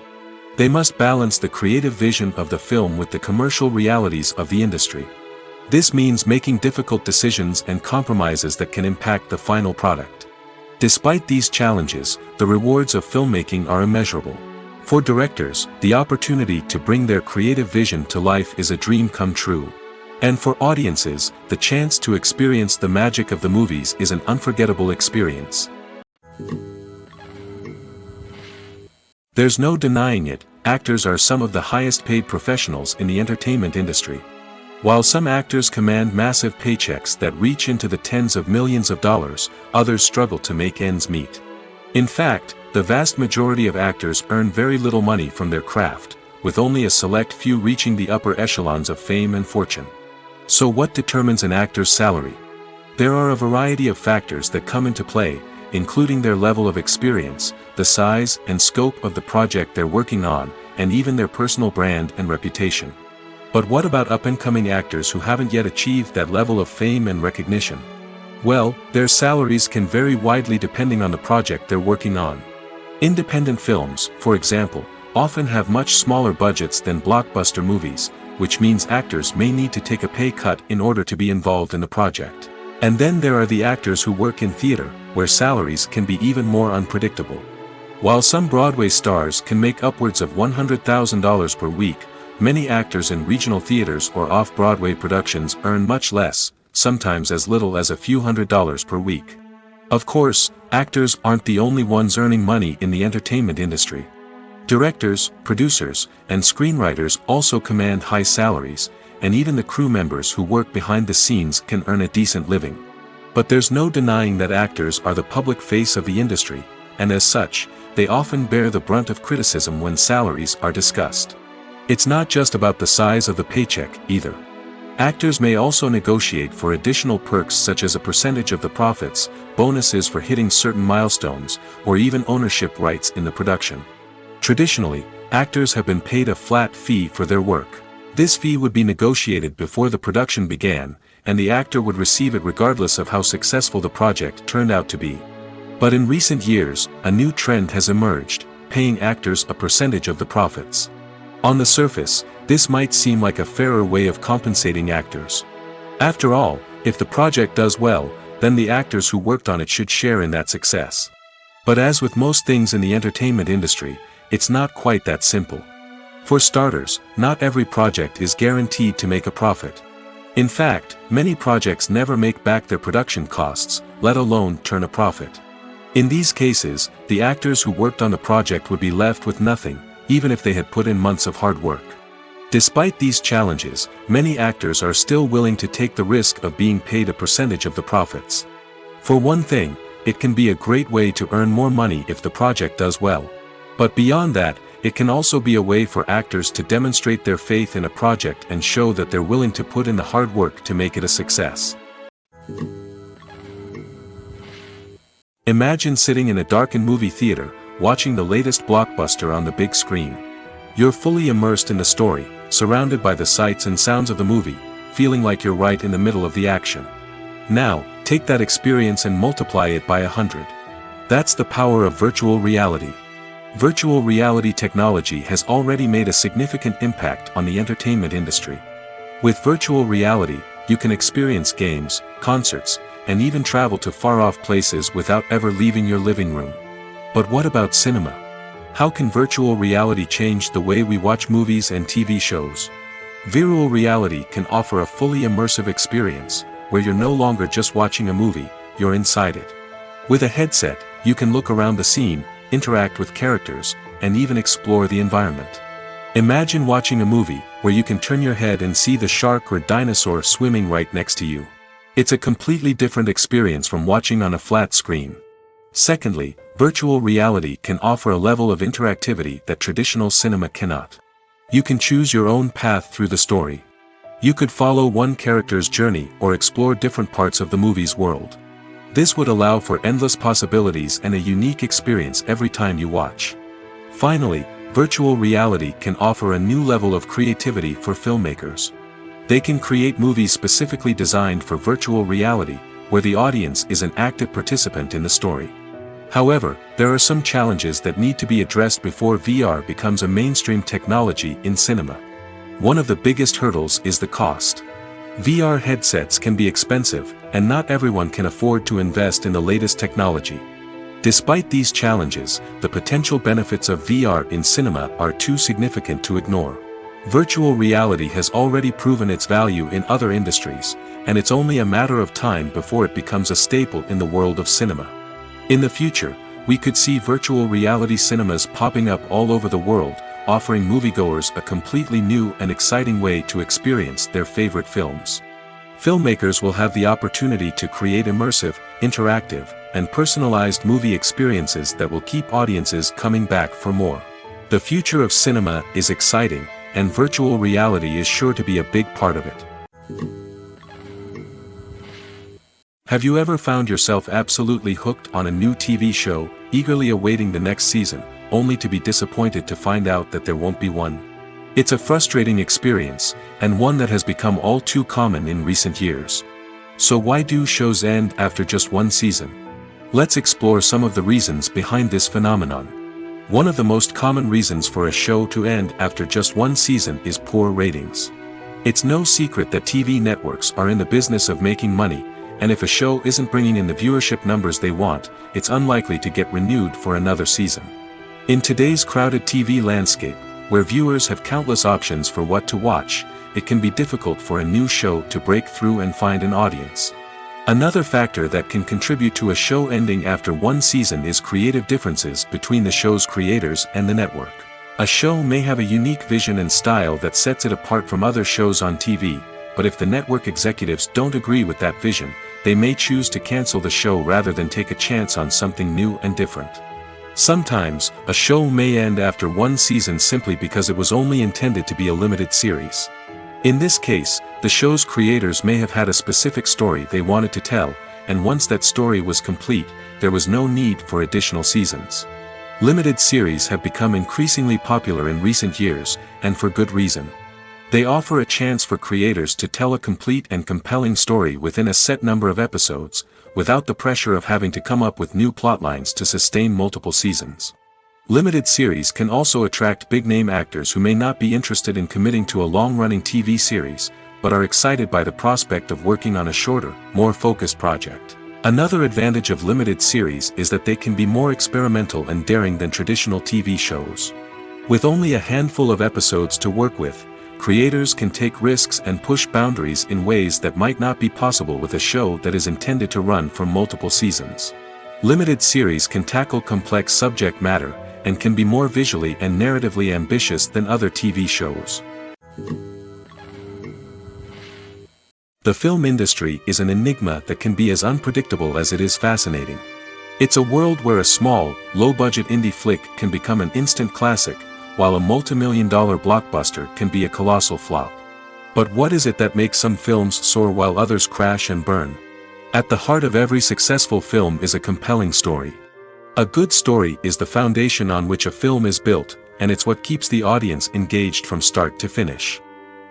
They must balance the creative vision of the film with the commercial realities of the industry. This means making difficult decisions and compromises that can impact the final product. Despite these challenges, the rewards of filmmaking are immeasurable. For directors, the opportunity to bring their creative vision to life is a dream come true. And for audiences, the chance to experience the magic of the movies is an unforgettable experience. There's no denying it, actors are some of the highest paid professionals in the entertainment industry. While some actors command massive paychecks that reach into the tens of millions of dollars, others struggle to make ends meet. In fact, the vast majority of actors earn very little money from their craft, with only a select few reaching the upper echelons of fame and fortune. So what determines an actor's salary? There are a variety of factors that come into play, including their level of experience, the size and scope of the project they're working on, and even their personal brand and reputation. But what about up-and-coming actors who haven't yet achieved that level of fame and recognition? Well, their salaries can vary widely depending on the project they're working on. Independent films, for example, often have much smaller budgets than blockbuster movies, which means actors may need to take a pay cut in order to be involved in the project. And then there are the actors who work in theater, where salaries can be even more unpredictable. While some Broadway stars can make upwards of $100,000 per week, many actors in regional theaters or off-Broadway productions earn much less, sometimes as little as a few $100s per week. Of course, actors aren't the only ones earning money in the entertainment industry. Directors, producers, and screenwriters also command high salaries, and even the crew members who work behind the scenes can earn a decent living. But there's no denying that actors are the public face of the industry, and as such, they often bear the brunt of criticism when salaries are discussed. It's not just about the size of the paycheck, either. Actors may also negotiate for additional perks such as a percentage of the profits, bonuses for hitting certain milestones, or even ownership rights in the production. Traditionally, actors have been paid a flat fee for their work. This fee would be negotiated before the production began, and the actor would receive it regardless of how successful the project turned out to be. But in recent years, a new trend has emerged, paying actors a percentage of the profits. On the surface, this might seem like a fairer way of compensating actors. After all, if the project does well, then the actors who worked on it should share in that success. But as with most things in the entertainment industry, it's not quite that simple. For starters, not every project is guaranteed to make a profit. In fact, many projects never make back their production costs, let alone turn a profit. In these cases, the actors who worked on the project would be left with nothing, even if they had put in months of hard work. Despite these challenges, many actors are still willing to take the risk of being paid a percentage of the profits. For one thing, it can be a great way to earn more money if the project does well. But beyond that, it can also be a way for actors to demonstrate their faith in a project and show that they're willing to put in the hard work to make it a success. Imagine sitting in a darkened movie theater, watching the latest blockbuster on the big screen. You're fully immersed in the story, surrounded by the sights and sounds of the movie, feeling like you're right in the middle of the action. Now, take that experience and multiply it by 100. That's the power of virtual reality. Virtual reality technology has already made a significant impact on the entertainment industry. With virtual reality, you can experience games, concerts, and even travel to far-off places without ever leaving your living room. But what about cinema? How can virtual reality change the way we watch movies and TV shows? Virtual reality can offer a fully immersive experience, where you're no longer just watching a movie, you're inside it. With a headset, you can look around the scene, interact with characters, and even explore the environment. Imagine watching a movie where you can turn your head and see the shark or dinosaur swimming right next to you. It's a completely different experience from watching on a flat screen. Secondly, virtual reality can offer a level of interactivity that traditional cinema cannot. You can choose your own path through the story. You could follow one character's journey or explore different parts of the movie's world. This would allow for endless possibilities and a unique experience every time you watch. Finally, virtual reality can offer a new level of creativity for filmmakers. They can create movies specifically designed for virtual reality, where the audience is an active participant in the story. However, there are some challenges that need to be addressed before VR becomes a mainstream technology in cinema. One of the biggest hurdles is the cost. VR headsets can be expensive, and not everyone can afford to invest in the latest technology. Despite these challenges, the potential benefits of VR in cinema are too significant to ignore. Virtual reality has already proven its value in other industries, and it's only a matter of time before it becomes a staple in the world of cinema. In the future, we could see virtual reality cinemas popping up all over the world, offering moviegoers a completely new and exciting way to experience their favorite films. Filmmakers will have the opportunity to create immersive, interactive, and personalized movie experiences that will keep audiences coming back for more. The future of cinema is exciting, and virtual reality is sure to be a big part of it. Have you ever found yourself absolutely hooked on a new TV show, eagerly awaiting the next season, only to be disappointed to find out that there won't be one? It's a frustrating experience, and one that has become all too common in recent years. So why do shows end after just one season? Let's explore some of the reasons behind this phenomenon. One of the most common reasons for a show to end after just one season is poor ratings. It's no secret that TV networks are in the business of making money, and if a show isn't bringing in the viewership numbers they want, it's unlikely to get renewed for another season. In today's crowded TV landscape, where viewers have countless options for what to watch, it can be difficult for a new show to break through and find an audience. Another factor that can contribute to a show ending after one season is creative differences between the show's creators and the network. A show may have a unique vision and style that sets it apart from other shows on TV, but if the network executives don't agree with that vision, they may choose to cancel the show rather than take a chance on something new and different. Sometimes, a show may end after one season simply because it was only intended to be a limited series. In this case, the show's creators may have had a specific story they wanted to tell, and once that story was complete, there was no need for additional seasons. Limited series have become increasingly popular in recent years, and for good reason. They offer a chance for creators to tell a complete and compelling story within a set number of episodes, without the pressure of having to come up with new plotlines to sustain multiple seasons. Limited series can also attract big-name actors who may not be interested in committing to a long-running TV series, but are excited by the prospect of working on a shorter, more focused project. Another advantage of limited series is that they can be more experimental and daring than traditional TV shows. With only a handful of episodes to work with, creators can take risks and push boundaries in ways that might not be possible with a show that is intended to run for multiple seasons. Limited series can tackle complex subject matter, and can be more visually and narratively ambitious than other TV shows. The film industry is an enigma that can be as unpredictable as it is fascinating. It's a world where a small, low-budget indie flick can become an instant classic, while a multi-million-dollar blockbuster can be a colossal flop. But what is it that makes some films soar while others crash and burn? At the heart of every successful film is a compelling story. A good story is the foundation on which a film is built, and it's what keeps the audience engaged from start to finish.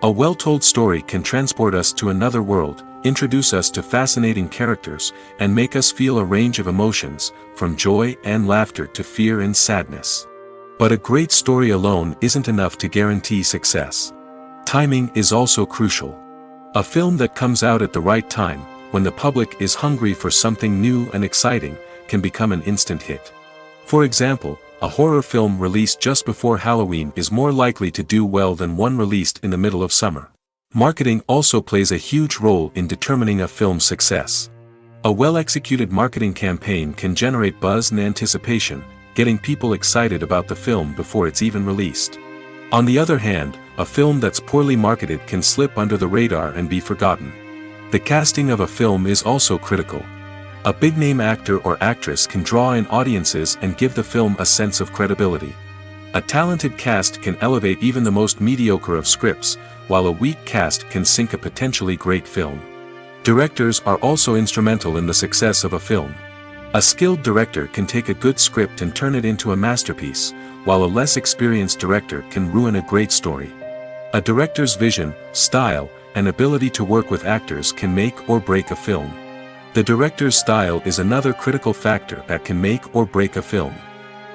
A well-told story can transport us to another world, introduce us to fascinating characters, and make us feel a range of emotions, from joy and laughter to fear and sadness. But a great story alone isn't enough to guarantee success. Timing is also crucial. A film that comes out at the right time, when the public is hungry for something new and exciting, can become an instant hit. For example, a horror film released just before Halloween is more likely to do well than one released in the middle of summer. Marketing also plays a huge role in determining a film's success. A well-executed marketing campaign can generate buzz and anticipation, getting people excited about the film before it's even released. On the other hand, a film that's poorly marketed can slip under the radar and be forgotten. The casting of a film is also critical. A big-name actor or actress can draw in audiences and give the film a sense of credibility. A talented cast can elevate even the most mediocre of scripts, while a weak cast can sink a potentially great film. Directors are also instrumental in the success of a film. A skilled director can take a good script and turn it into a masterpiece, while a less experienced director can ruin a great story. A director's vision, style, and ability to work with actors can make or break a film. The director's style is another critical factor that can make or break a film.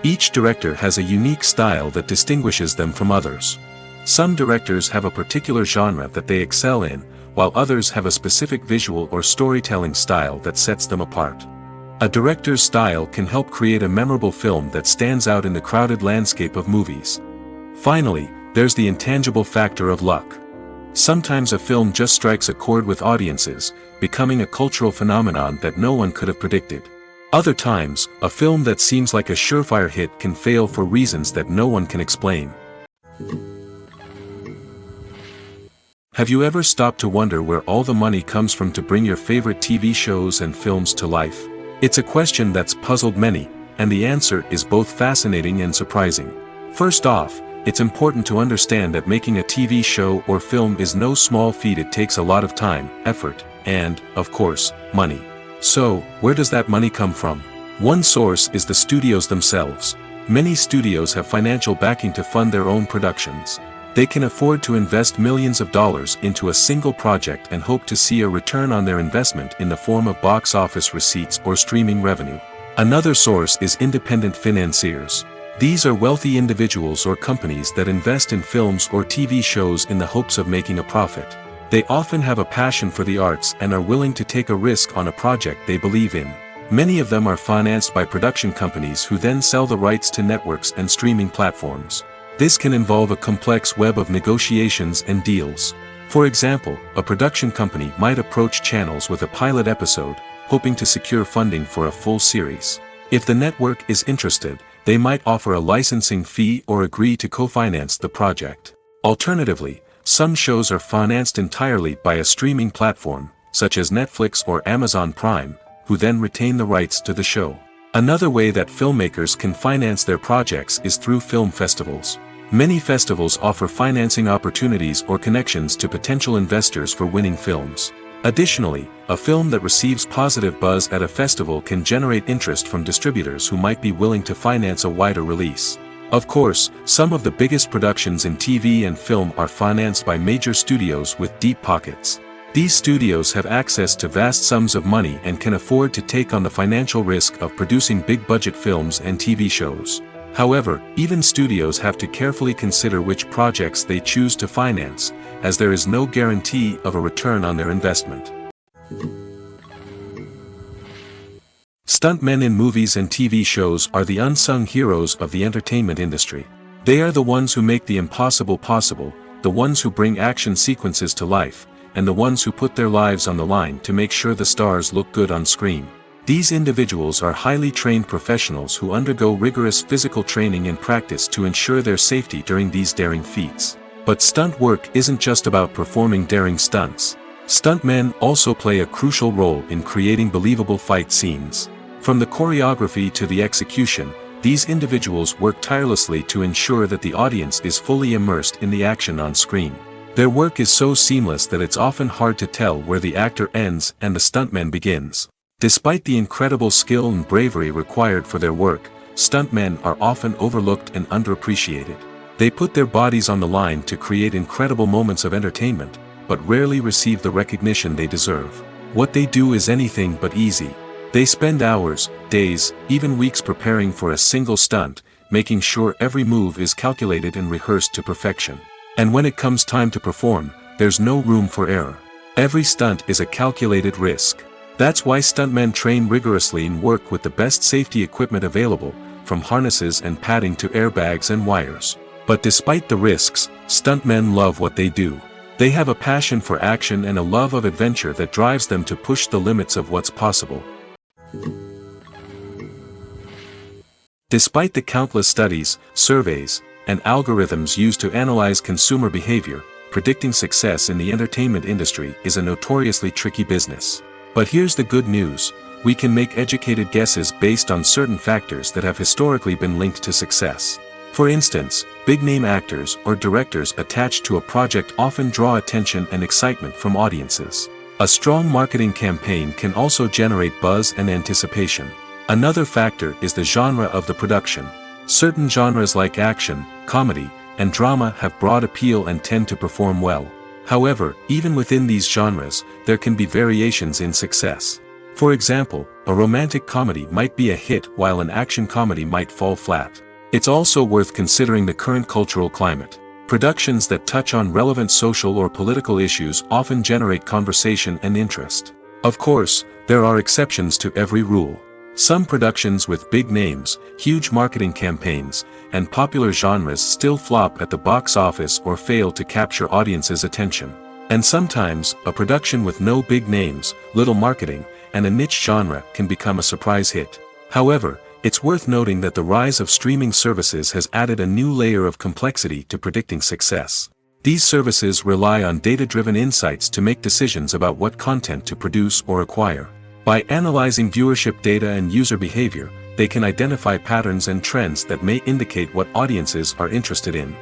Each director has a unique style that distinguishes them from others. Some directors have a particular genre that they excel in, while others have a specific visual or storytelling style that sets them apart. A director's style can help create a memorable film that stands out in the crowded landscape of movies. Finally, there's the intangible factor of luck. Sometimes a film just strikes a chord with audiences, becoming a cultural phenomenon that no one could have predicted. Other times, a film that seems like a surefire hit can fail for reasons that no one can explain. Have you ever stopped to wonder where all the money comes from to bring your favorite TV shows and films to life? It's a question that's puzzled many, and the answer is both fascinating and surprising. First off, it's important to understand that making a TV show or film is no small feat. It takes a lot of time, effort, and, of course, money. So, where does that money come from? One source is the studios themselves. Many studios have financial backing to fund their own productions. They can afford to invest millions of dollars into a single project and hope to see a return on their investment in the form of box office receipts or streaming revenue. Another source is independent financiers. These are wealthy individuals or companies that invest in films or TV shows in the hopes of making a profit. They often have a passion for the arts and are willing to take a risk on a project they believe in. Many of them are financed by production companies who then sell the rights to networks and streaming platforms. This can involve a complex web of negotiations and deals. For example, a production company might approach channels with a pilot episode, hoping to secure funding for a full series. If the network is interested, they might offer a licensing fee or agree to co-finance the project. Alternatively, some shows are financed entirely by a streaming platform, such as Netflix or Amazon Prime, who then retain the rights to the show. Another way that filmmakers can finance their projects is through film festivals. Many festivals offer financing opportunities or connections to potential investors for winning films. Additionally, a film that receives positive buzz at a festival can generate interest from distributors who might be willing to finance a wider release. Of course, some of the biggest productions in TV and film are financed by major studios with deep pockets. These studios have access to vast sums of money and can afford to take on the financial risk of producing big-budget films and TV shows. However, even studios have to carefully consider which projects they choose to finance, as there is no guarantee of a return on their investment. Stuntmen in movies and TV shows are the unsung heroes of the entertainment industry. They are the ones who make the impossible possible, the ones who bring action sequences to life, and the ones who put their lives on the line to make sure the stars look good on screen. These individuals are highly trained professionals who undergo rigorous physical training and practice to ensure their safety during these daring feats. But stunt work isn't just about performing daring stunts. Stuntmen also play a crucial role in creating believable fight scenes. From the choreography to the execution, these individuals work tirelessly to ensure that the audience is fully immersed in the action on screen. Their work is so seamless that it's often hard to tell where the actor ends and the stuntman begins. Despite the incredible skill and bravery required for their work, stuntmen are often overlooked and underappreciated. They put their bodies on the line to create incredible moments of entertainment, but rarely receive the recognition they deserve. What they do is anything but easy. They spend hours, days, even weeks preparing for a single stunt, making sure every move is calculated and rehearsed to perfection. And when it comes time to perform, there's no room for error. Every stunt is a calculated risk. That's why stuntmen train rigorously and work with the best safety equipment available, from harnesses and padding to airbags and wires. But despite the risks, stuntmen love what they do. They have a passion for action and a love of adventure that drives them to push the limits of what's possible. Despite the countless studies, surveys, and algorithms used to analyze consumer behavior, predicting success in the entertainment industry is a notoriously tricky business. But here's the good news: we can make educated guesses based on certain factors that have historically been linked to success. For instance, big-name actors or directors attached to a project often draw attention and excitement from audiences. A strong marketing campaign can also generate buzz and anticipation. Another factor is the genre of the production. Certain genres like action, comedy, and drama have broad appeal and tend to perform well. However, even within these genres, there can be variations in success. For example, a romantic comedy might be a hit while an action comedy might fall flat. It's also worth considering the current cultural climate. Productions that touch on relevant social or political issues often generate conversation and interest. Of course, there are exceptions to every rule. Some productions with big names, huge marketing campaigns, and popular genres still flop at the box office or fail to capture audiences' attention. And sometimes, a production with no big names, little marketing, and a niche genre can become a surprise hit. However, it's worth noting that the rise of streaming services has added a new layer of complexity to predicting success. These services rely on data-driven insights to make decisions about what content to produce or acquire. By analyzing viewership data and user behavior, they can identify patterns and trends that may indicate what audiences are interested in.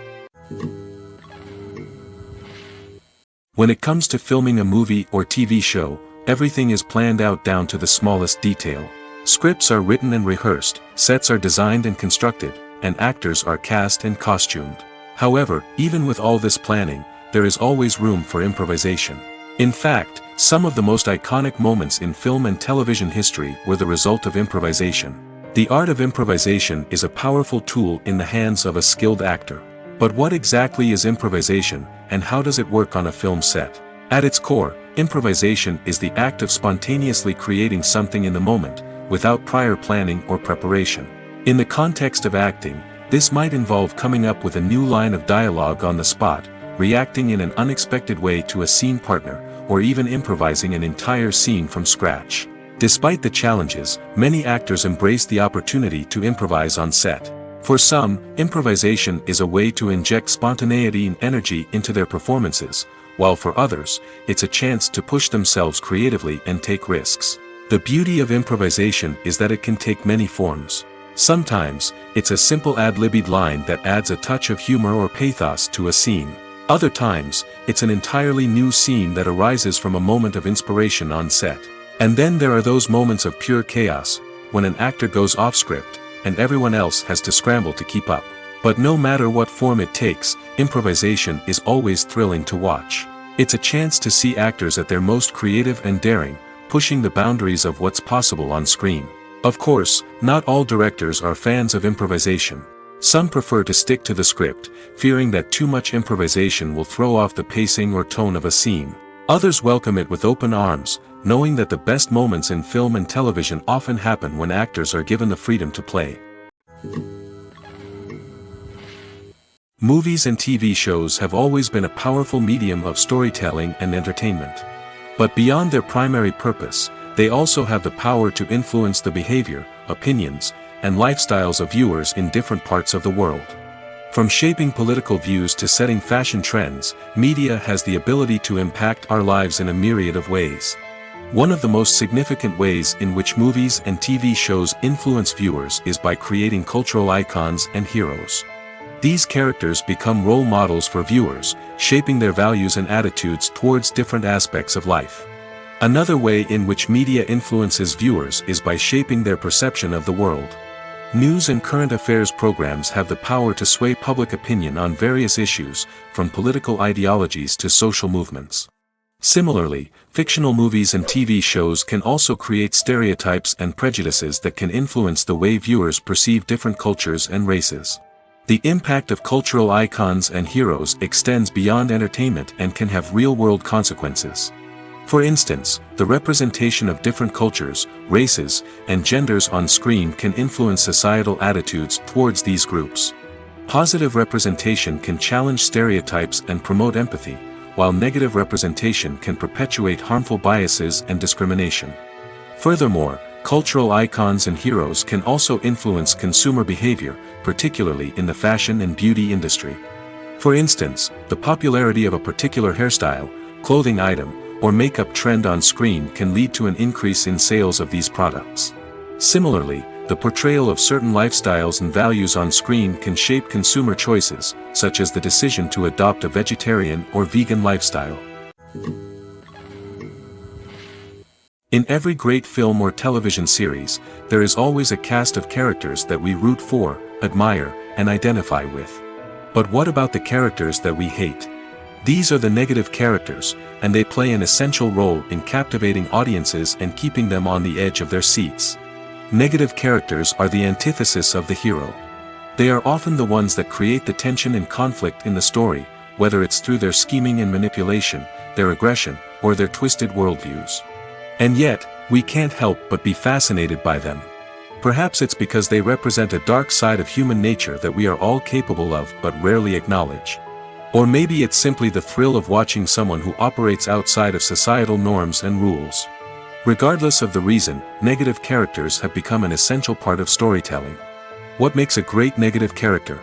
When it comes to filming a movie or TV show, everything is planned out down to the smallest detail. Scripts are written and rehearsed, sets are designed and constructed, and actors are cast and costumed. However, even with all this planning, there is always room for improvisation. In fact, some of the most iconic moments in film and television history were the result of improvisation. The art of improvisation is a powerful tool in the hands of a skilled actor. But what exactly is improvisation, and how does it work on a film set? At its core, improvisation is the act of spontaneously creating something in the moment, without prior planning or preparation. In the context of acting, this might involve coming up with a new line of dialogue on the spot, reacting in an unexpected way to a scene partner, or even improvising an entire scene from scratch. Despite the challenges, many actors embrace the opportunity to improvise on set. For some, improvisation is a way to inject spontaneity and energy into their performances, while for others, it's a chance to push themselves creatively and take risks. The beauty of improvisation is that it can take many forms. Sometimes, it's a simple ad-libbed line that adds a touch of humor or pathos to a scene. Other times, it's an entirely new scene that arises from a moment of inspiration on set. And then there are those moments of pure chaos, when an actor goes off script, and everyone else has to scramble to keep up. But no matter what form it takes, improvisation is always thrilling to watch. It's a chance to see actors at their most creative and daring, pushing the boundaries of what's possible on screen. Of course, not all directors are fans of improvisation. Some prefer to stick to the script, fearing that too much improvisation will throw off the pacing or tone of a scene. Others welcome it with open arms, knowing that the best moments in film and television often happen when actors are given the freedom to play. Movies and TV shows have always been a powerful medium of storytelling and entertainment. But beyond their primary purpose, they also have the power to influence the behavior, opinions, and lifestyles of viewers in different parts of the world. From shaping political views to setting fashion trends, media has the ability to impact our lives in a myriad of ways. One of the most significant ways in which movies and TV shows influence viewers is by creating cultural icons and heroes. These characters become role models for viewers, shaping their values and attitudes towards different aspects of life. Another way in which media influences viewers is by shaping their perception of the world. News and current affairs programs have the power to sway public opinion on various issues, from political ideologies to social movements. Similarly, fictional movies and TV shows can also create stereotypes and prejudices that can influence the way viewers perceive different cultures and races. The impact of cultural icons and heroes extends beyond entertainment and can have real-world consequences. For instance, the representation of different cultures, races, and genders on screen can influence societal attitudes towards these groups. Positive representation can challenge stereotypes and promote empathy, while negative representation can perpetuate harmful biases and discrimination. Furthermore, cultural icons and heroes can also influence consumer behavior, particularly in the fashion and beauty industry. For instance, the popularity of a particular hairstyle, clothing item, or makeup trend on screen can lead to an increase in sales of these products. Similarly, the portrayal of certain lifestyles and values on screen can shape consumer choices, such as the decision to adopt a vegetarian or vegan lifestyle. In every great film or television series, there is always a cast of characters that we root for, admire, and identify with. But what about the characters that we hate? These are the negative characters, and they play an essential role in captivating audiences and keeping them on the edge of their seats. Negative characters are the antithesis of the hero. They are often the ones that create the tension and conflict in the story, whether it's through their scheming and manipulation, their aggression, or their twisted worldviews. And yet, we can't help but be fascinated by them. Perhaps it's because they represent a dark side of human nature that we are all capable of but rarely acknowledge. Or maybe it's simply the thrill of watching someone who operates outside of societal norms and rules. Regardless of the reason, negative characters have become an essential part of storytelling. What makes a great negative character?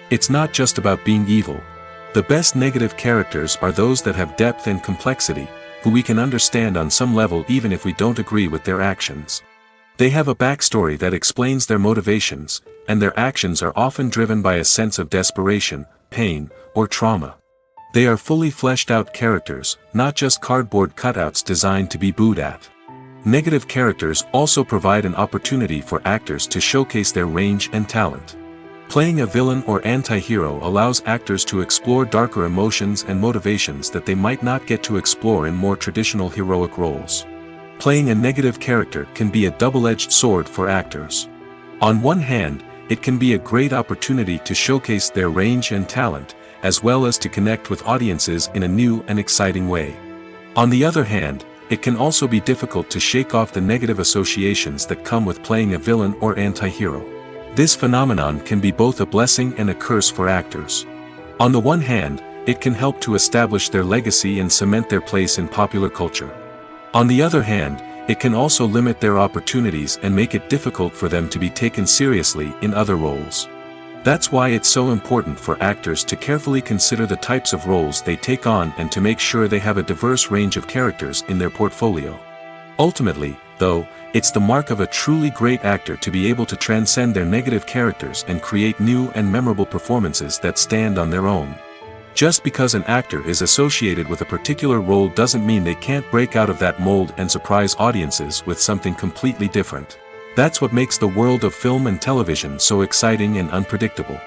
It's not just about being evil. The best negative characters are those that have depth and complexity, who we can understand on some level even if we don't agree with their actions. They have a backstory that explains their motivations, and their actions are often driven by a sense of desperation, pain, or trauma. They are fully fleshed out characters, not just cardboard cutouts designed to be booed at. Negative characters also provide an opportunity for actors to showcase their range and talent. Playing a villain or anti-hero allows actors to explore darker emotions and motivations that they might not get to explore in more traditional heroic roles. Playing a negative character can be a double-edged sword for actors. On one hand, it can be a great opportunity to showcase their range and talent, as well as to connect with audiences in a new and exciting way. On the other hand, it can also be difficult to shake off the negative associations that come with playing a villain or anti-hero. This phenomenon can be both a blessing and a curse for actors. On the one hand, it can help to establish their legacy and cement their place in popular culture. On the other hand, it can also limit their opportunities and make it difficult for them to be taken seriously in other roles. That's why it's so important for actors to carefully consider the types of roles they take on and to make sure they have a diverse range of characters in their portfolio. Ultimately, though, it's the mark of a truly great actor to be able to transcend their negative characters and create new and memorable performances that stand on their own. Just because an actor is associated with a particular role doesn't mean they can't break out of that mold and surprise audiences with something completely different. That's what makes the world of film and television so exciting and unpredictable.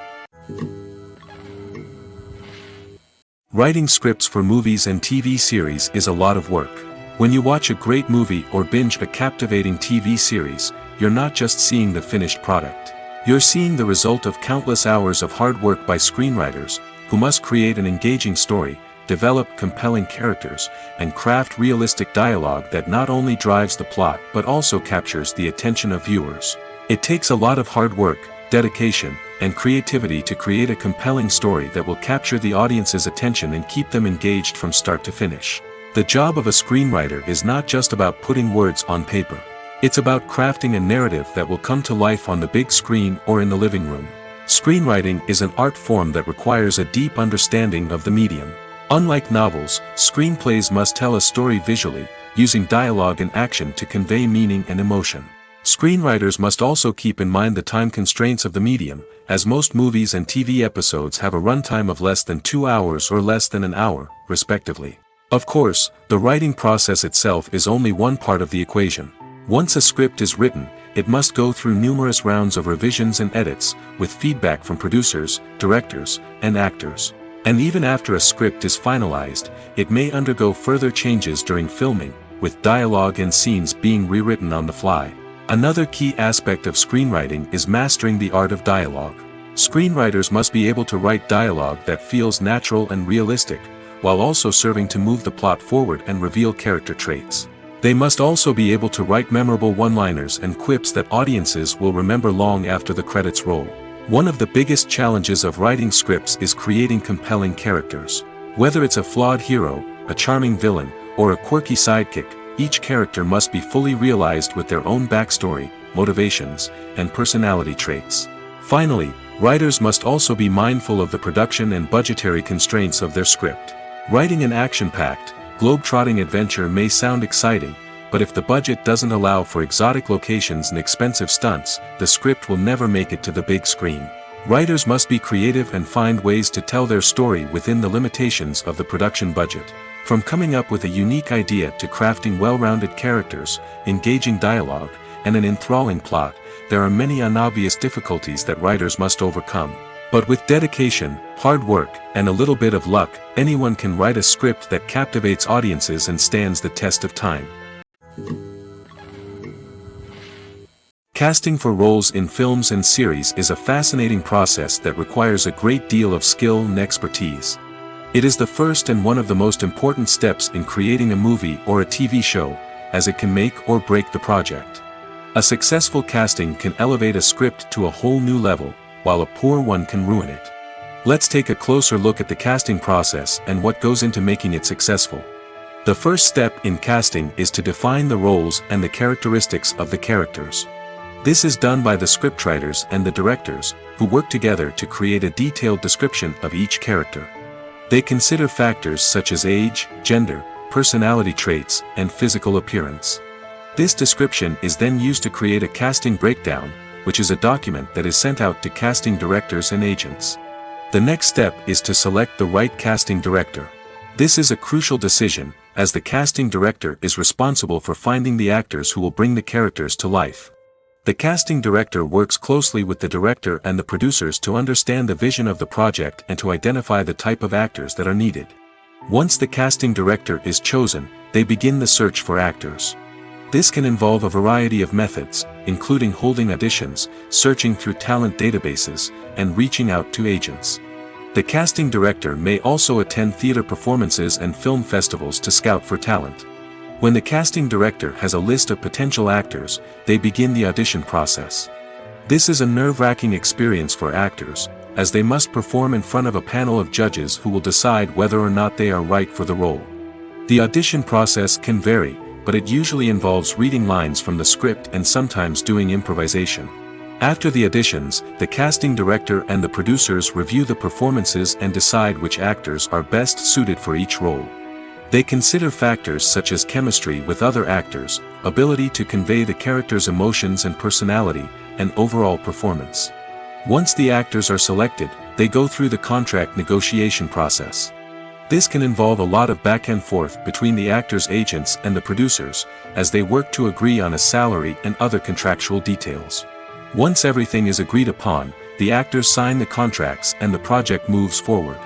Writing scripts for movies and TV series is a lot of work. When you watch a great movie or binge a captivating TV series, you're not just seeing the finished product. You're seeing the result of countless hours of hard work by screenwriters, who must create an engaging story, develop compelling characters, and craft realistic dialogue that not only drives the plot but also captures the attention of viewers. It takes a lot of hard work, dedication, and creativity to create a compelling story that will capture the audience's attention and keep them engaged from start to finish. The job of a screenwriter is not just about putting words on paper. It's about crafting a narrative that will come to life on the big screen or in the living room. Screenwriting is an art form that requires a deep understanding of the medium. Unlike novels, screenplays must tell a story visually, using dialogue and action to convey meaning and emotion. Screenwriters must also keep in mind the time constraints of the medium, as most movies and TV episodes have a runtime of less than 2 hours or less than an hour, respectively. Of course, the writing process itself is only one part of the equation. Once a script is written, it must go through numerous rounds of revisions and edits, with feedback from producers, directors, and actors. And even after a script is finalized, it may undergo further changes during filming, with dialogue and scenes being rewritten on the fly. Another key aspect of screenwriting is mastering the art of dialogue. Screenwriters must be able to write dialogue that feels natural and realistic, while also serving to move the plot forward and reveal character traits. They must also be able to write memorable one-liners and quips that audiences will remember long after the credits roll. One of the biggest challenges of writing scripts is creating compelling characters. Whether it's a flawed hero, a charming villain, or a quirky sidekick, each character must be fully realized with their own backstory, motivations, and personality traits. Finally, writers must also be mindful of the production and budgetary constraints of their script. Writing an action-packed, globe-trotting adventure may sound exciting, but if the budget doesn't allow for exotic locations and expensive stunts, the script will never make it to the big screen. Writers must be creative and find ways to tell their story within the limitations of the production budget. From coming up with a unique idea to crafting well-rounded characters, engaging dialogue, and an enthralling plot, there are many unobvious difficulties that writers must overcome. But with dedication, hard work, and a little bit of luck, anyone can write a script that captivates audiences and stands the test of time. Casting for roles in films and series is a fascinating process that requires a great deal of skill and expertise. It is the first and one of the most important steps in creating a movie or a TV show, as it can make or break the project. A successful casting can elevate a script to a whole new level, while a poor one can ruin it. Let's take a closer look at the casting process and what goes into making it successful. The first step in casting is to define the roles and the characteristics of the characters. This is done by the scriptwriters and the directors, who work together to create a detailed description of each character. They consider factors such as age, gender, personality traits, and physical appearance. This description is then used to create a casting breakdown, which is a document that is sent out to casting directors and agents. The next step is to select the right casting director. This is a crucial decision, as the casting director is responsible for finding the actors who will bring the characters to life. The casting director works closely with the director and the producers to understand the vision of the project and to identify the type of actors that are needed. Once the casting director is chosen, they begin the search for actors. This can involve a variety of methods, including holding auditions, searching through talent databases, and reaching out to agents. The casting director may also attend theater performances and film festivals to scout for talent. When the casting director has a list of potential actors, they begin the audition process. This is a nerve-wracking experience for actors, as they must perform in front of a panel of judges who will decide whether or not they are right for the role. The audition process can vary, but it usually involves reading lines from the script and sometimes doing improvisation. After the auditions, the casting director and the producers review the performances and decide which actors are best suited for each role. They consider factors such as chemistry with other actors, ability to convey the character's emotions and personality, and overall performance. Once the actors are selected, they go through the contract negotiation process. This can involve a lot of back and forth between the actors' agents and the producers, as they work to agree on a salary and other contractual details. Once everything is agreed upon, the actors sign the contracts and the project moves forward.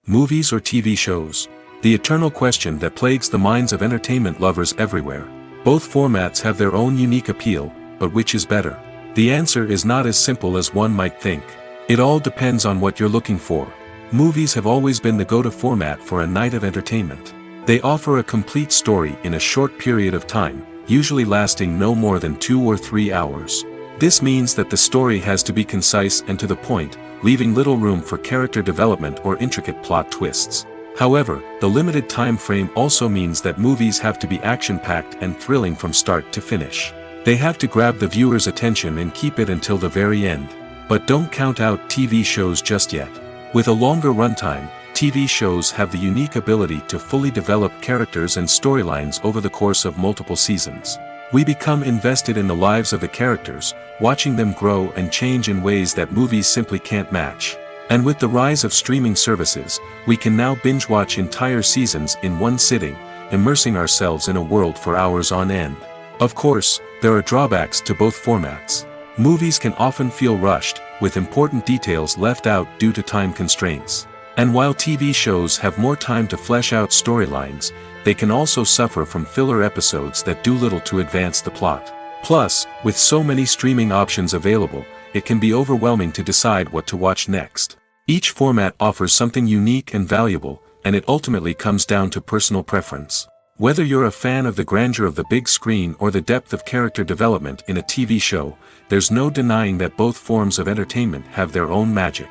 Movies or TV shows? The eternal question that plagues the minds of entertainment lovers everywhere. Both formats have their own unique appeal, but which is better? The answer is not as simple as one might think. It all depends on what you're looking for. Movies have always been the go-to format for a night of entertainment. They offer a complete story in a short period of time, usually lasting no more than 2 or 3 hours. This means that the story has to be concise and to the point, leaving little room for character development or intricate plot twists. However, the limited time frame also means that movies have to be action-packed and thrilling from start to finish. They have to grab the viewer's attention and keep it until the very end. But don't count out TV shows just yet. With a longer runtime, TV shows have the unique ability to fully develop characters and storylines over the course of multiple seasons. We become invested in the lives of the characters, watching them grow and change in ways that movies simply can't match. And with the rise of streaming services, we can now binge-watch entire seasons in one sitting, immersing ourselves in a world for hours on end. Of course, there are drawbacks to both formats. Movies can often feel rushed, with important details left out due to time constraints. And while TV shows have more time to flesh out storylines, they can also suffer from filler episodes that do little to advance the plot. Plus, with so many streaming options available, it can be overwhelming to decide what to watch next. Each format offers something unique and valuable, and it ultimately comes down to personal preference. Whether you're a fan of the grandeur of the big screen or the depth of character development in a TV show, there's no denying that both forms of entertainment have their own magic.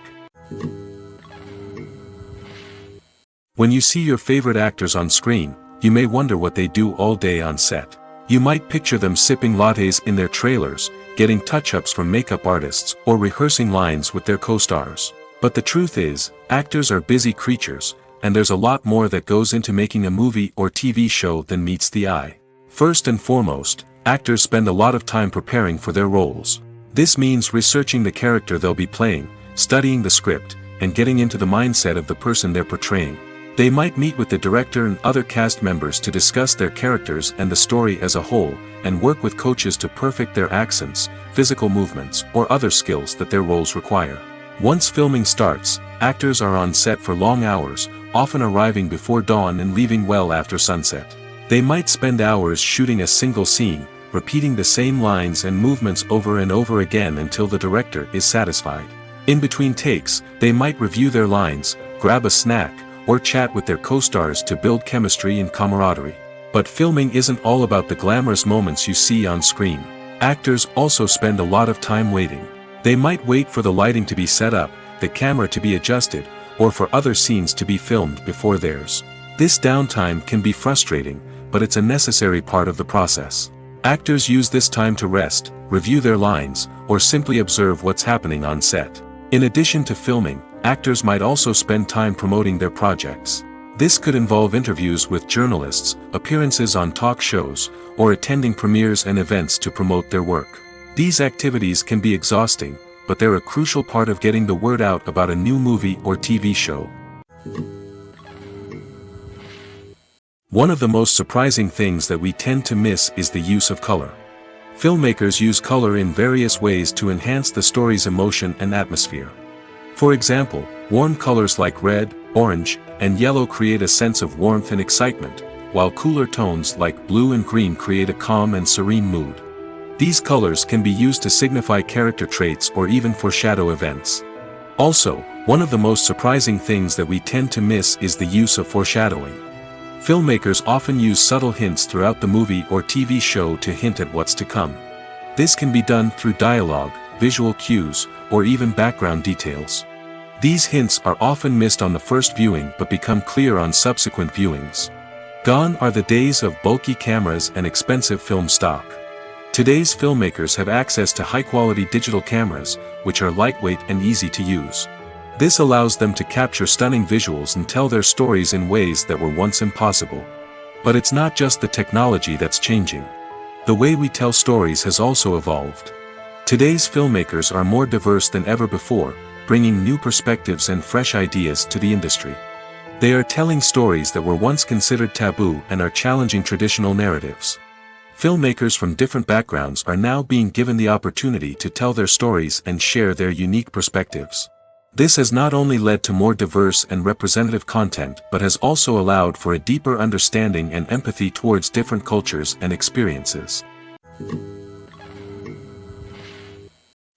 When you see your favorite actors on screen, you may wonder what they do all day on set. You might picture them sipping lattes in their trailers, getting touch-ups from makeup artists, or rehearsing lines with their co-stars. But the truth is, actors are busy creatures, and there's a lot more that goes into making a movie or TV show than meets the eye. First and foremost, actors spend a lot of time preparing for their roles. This means researching the character they'll be playing, studying the script, and getting into the mindset of the person they're portraying. They might meet with the director and other cast members to discuss their characters and the story as a whole, and work with coaches to perfect their accents, physical movements, or other skills that their roles require. Once filming starts, actors are on set for long hours, often arriving before dawn and leaving well after sunset. They might spend hours shooting a single scene, repeating the same lines and movements over and over again until the director is satisfied. In between takes, they might review their lines, grab a snack, or chat with their co-stars to build chemistry and camaraderie. But filming isn't all about the glamorous moments you see on screen. Actors also spend a lot of time waiting. They might wait for the lighting to be set up, the camera to be adjusted, or for other scenes to be filmed before theirs. This downtime can be frustrating, but it's a necessary part of the process. Actors use this time to rest, review their lines, or simply observe what's happening on set. In addition to filming, actors might also spend time promoting their projects. This could involve interviews with journalists, appearances on talk shows, or attending premieres and events to promote their work. These activities can be exhausting, but they're a crucial part of getting the word out about a new movie or TV show. One of the most surprising things that we tend to miss is the use of color. Filmmakers use color in various ways to enhance the story's emotion and atmosphere. For example, warm colors like red, orange, and yellow create a sense of warmth and excitement, while cooler tones like blue and green create a calm and serene mood. These colors can be used to signify character traits or even foreshadow events. Also, one of the most surprising things that we tend to miss is the use of foreshadowing. Filmmakers often use subtle hints throughout the movie or TV show to hint at what's to come. This can be done through dialogue, visual cues, or even background details. These hints are often missed on the first viewing but become clear on subsequent viewings. Gone are the days of bulky cameras and expensive film stock. Today's filmmakers have access to high-quality digital cameras, which are lightweight and easy to use. This allows them to capture stunning visuals and tell their stories in ways that were once impossible. But it's not just the technology that's changing. The way we tell stories has also evolved. Today's filmmakers are more diverse than ever before, bringing new perspectives and fresh ideas to the industry. They are telling stories that were once considered taboo and are challenging traditional narratives. Filmmakers from different backgrounds are now being given the opportunity to tell their stories and share their unique perspectives. This has not only led to more diverse and representative content but has also allowed for a deeper understanding and empathy towards different cultures and experiences.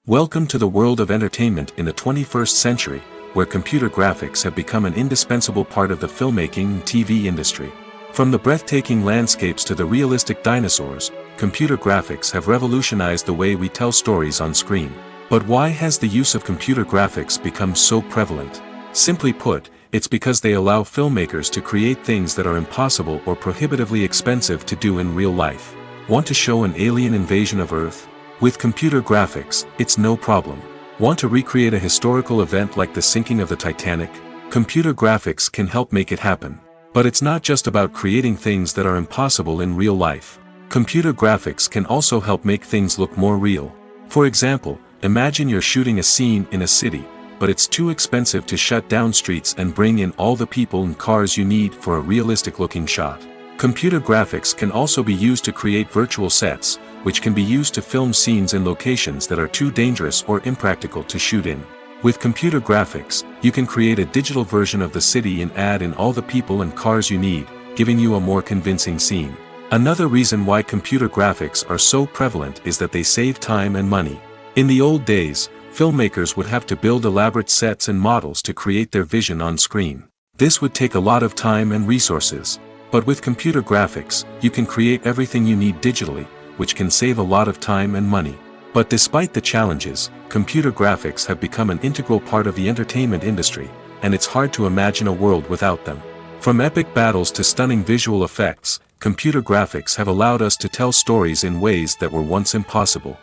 Welcome to the world of entertainment in the 21st century, where computer graphics have become an indispensable part of the filmmaking and TV industry. From the breathtaking landscapes to the realistic dinosaurs, computer graphics have revolutionized the way we tell stories on screen. But why has the use of computer graphics become so prevalent? Simply put, it's because they allow filmmakers to create things that are impossible or prohibitively expensive to do in real life. Want to show an alien invasion of Earth? With computer graphics, it's no problem. Want to recreate a historical event like the sinking of the Titanic? Computer graphics can help make it happen. But it's not just about creating things that are impossible in real life. Computer graphics can also help make things look more real. For example, imagine you're shooting a scene in a city, but it's too expensive to shut down streets and bring in all the people and cars you need for a realistic-looking shot. Computer graphics can also be used to create virtual sets, which can be used to film scenes in locations that are too dangerous or impractical to shoot in. With computer graphics, you can create a digital version of the city and add in all the people and cars you need, giving you a more convincing scene. Another reason why computer graphics are so prevalent is that they save time and money. In the old days, filmmakers would have to build elaborate sets and models to create their vision on screen. This would take a lot of time and resources. But with computer graphics, you can create everything you need digitally, which can save a lot of time and money. But despite the challenges, computer graphics have become an integral part of the entertainment industry, and it's hard to imagine a world without them. From epic battles to stunning visual effects, computer graphics have allowed us to tell stories in ways that were once impossible.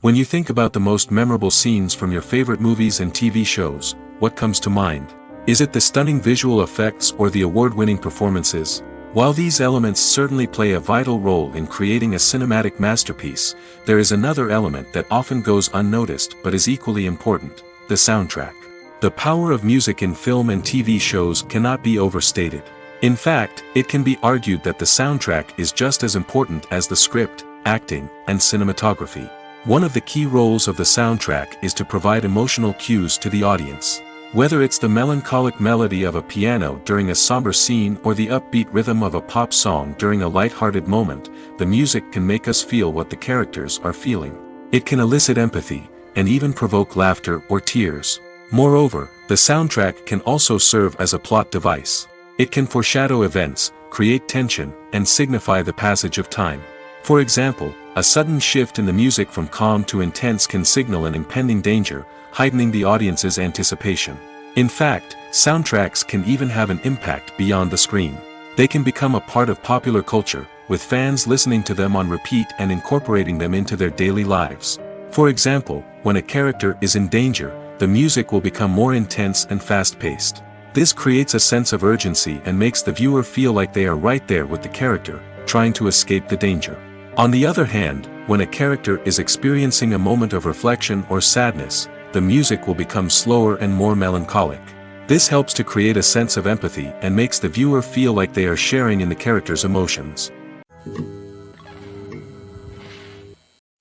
When you think about the most memorable scenes from your favorite movies and TV shows, what comes to mind? Is it the stunning visual effects or the award-winning performances? While these elements certainly play a vital role in creating a cinematic masterpiece, there is another element that often goes unnoticed but is equally important: the soundtrack. The power of music in film and TV shows cannot be overstated. In fact, it can be argued that the soundtrack is just as important as the script, acting, and cinematography. One of the key roles of the soundtrack is to provide emotional cues to the audience. Whether it's the melancholic melody of a piano during a somber scene or the upbeat rhythm of a pop song during a light-hearted moment, the music can make us feel what the characters are feeling. It can elicit empathy, and even provoke laughter or tears. Moreover, the soundtrack can also serve as a plot device. It can foreshadow events, create tension, and signify the passage of time. For example, a sudden shift in the music from calm to intense can signal an impending danger, heightening the audience's anticipation. In fact, soundtracks can even have an impact beyond the screen. They can become a part of popular culture, with fans listening to them on repeat and incorporating them into their daily lives. For example, when a character is in danger, the music will become more intense and fast-paced. This creates a sense of urgency and makes the viewer feel like they are right there with the character, trying to escape the danger. On the other hand, when a character is experiencing a moment of reflection or sadness, the music will become slower and more melancholic. This helps to create a sense of empathy and makes the viewer feel like they are sharing in the character's emotions.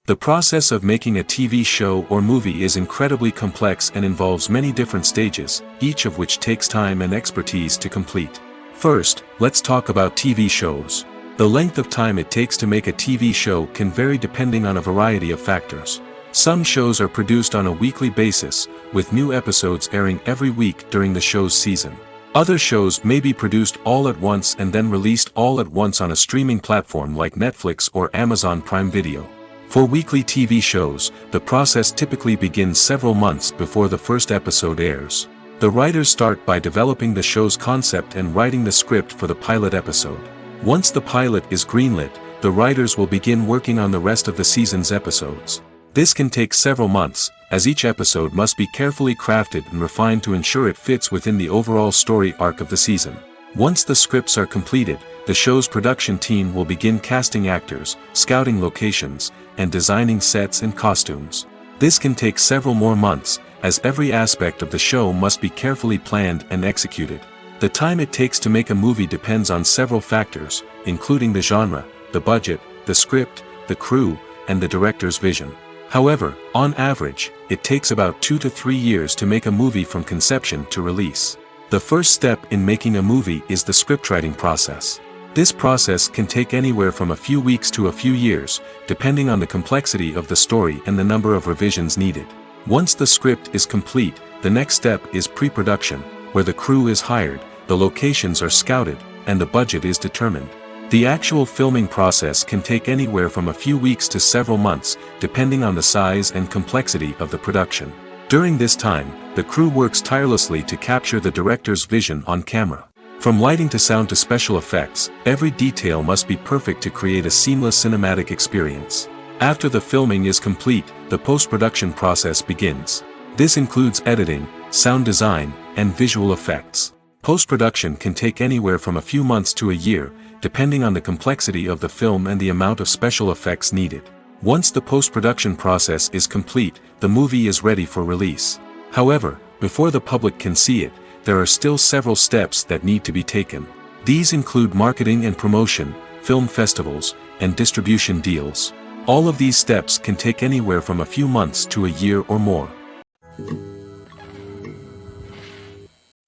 The process of making a TV show or movie is incredibly complex and involves many different stages, each of which takes time and expertise to complete. First, let's talk about TV shows. The length of time it takes to make a TV show can vary depending on a variety of factors. Some shows are produced on a weekly basis, with new episodes airing every week during the show's season. Other shows may be produced all at once and then released all at once on a streaming platform like Netflix or Amazon Prime Video. For weekly TV shows, the process typically begins several months before the first episode airs. The writers start by developing the show's concept and writing the script for the pilot episode. Once the pilot is greenlit, the writers will begin working on the rest of the season's episodes. This can take several months, as each episode must be carefully crafted and refined to ensure it fits within the overall story arc of the season. Once the scripts are completed, the show's production team will begin casting actors, scouting locations, and designing sets and costumes. This can take several more months, as every aspect of the show must be carefully planned and executed. The time it takes to make a movie depends on several factors, including the genre, the budget, the script, the crew, and the director's vision. However, on average, it takes about 2 to 3 years to make a movie from conception to release. The first step in making a movie is the scriptwriting process. This process can take anywhere from a few weeks to a few years, depending on the complexity of the story and the number of revisions needed. Once the script is complete, the next step is pre-production, where the crew is hired, the locations are scouted, and the budget is determined. The actual filming process can take anywhere from a few weeks to several months, depending on the size and complexity of the production. During this time, the crew works tirelessly to capture the director's vision on camera. From lighting to sound to special effects, every detail must be perfect to create a seamless cinematic experience. After the filming is complete, the post-production process begins. This includes editing, sound design, and visual effects. Post-production can take anywhere from a few months to a year, depending on the complexity of the film and the amount of special effects needed. Once the post-production process is complete, the movie is ready for release. However, before the public can see it, there are still several steps that need to be taken. These include marketing and promotion, film festivals, and distribution deals. All of these steps can take anywhere from a few months to a year or more.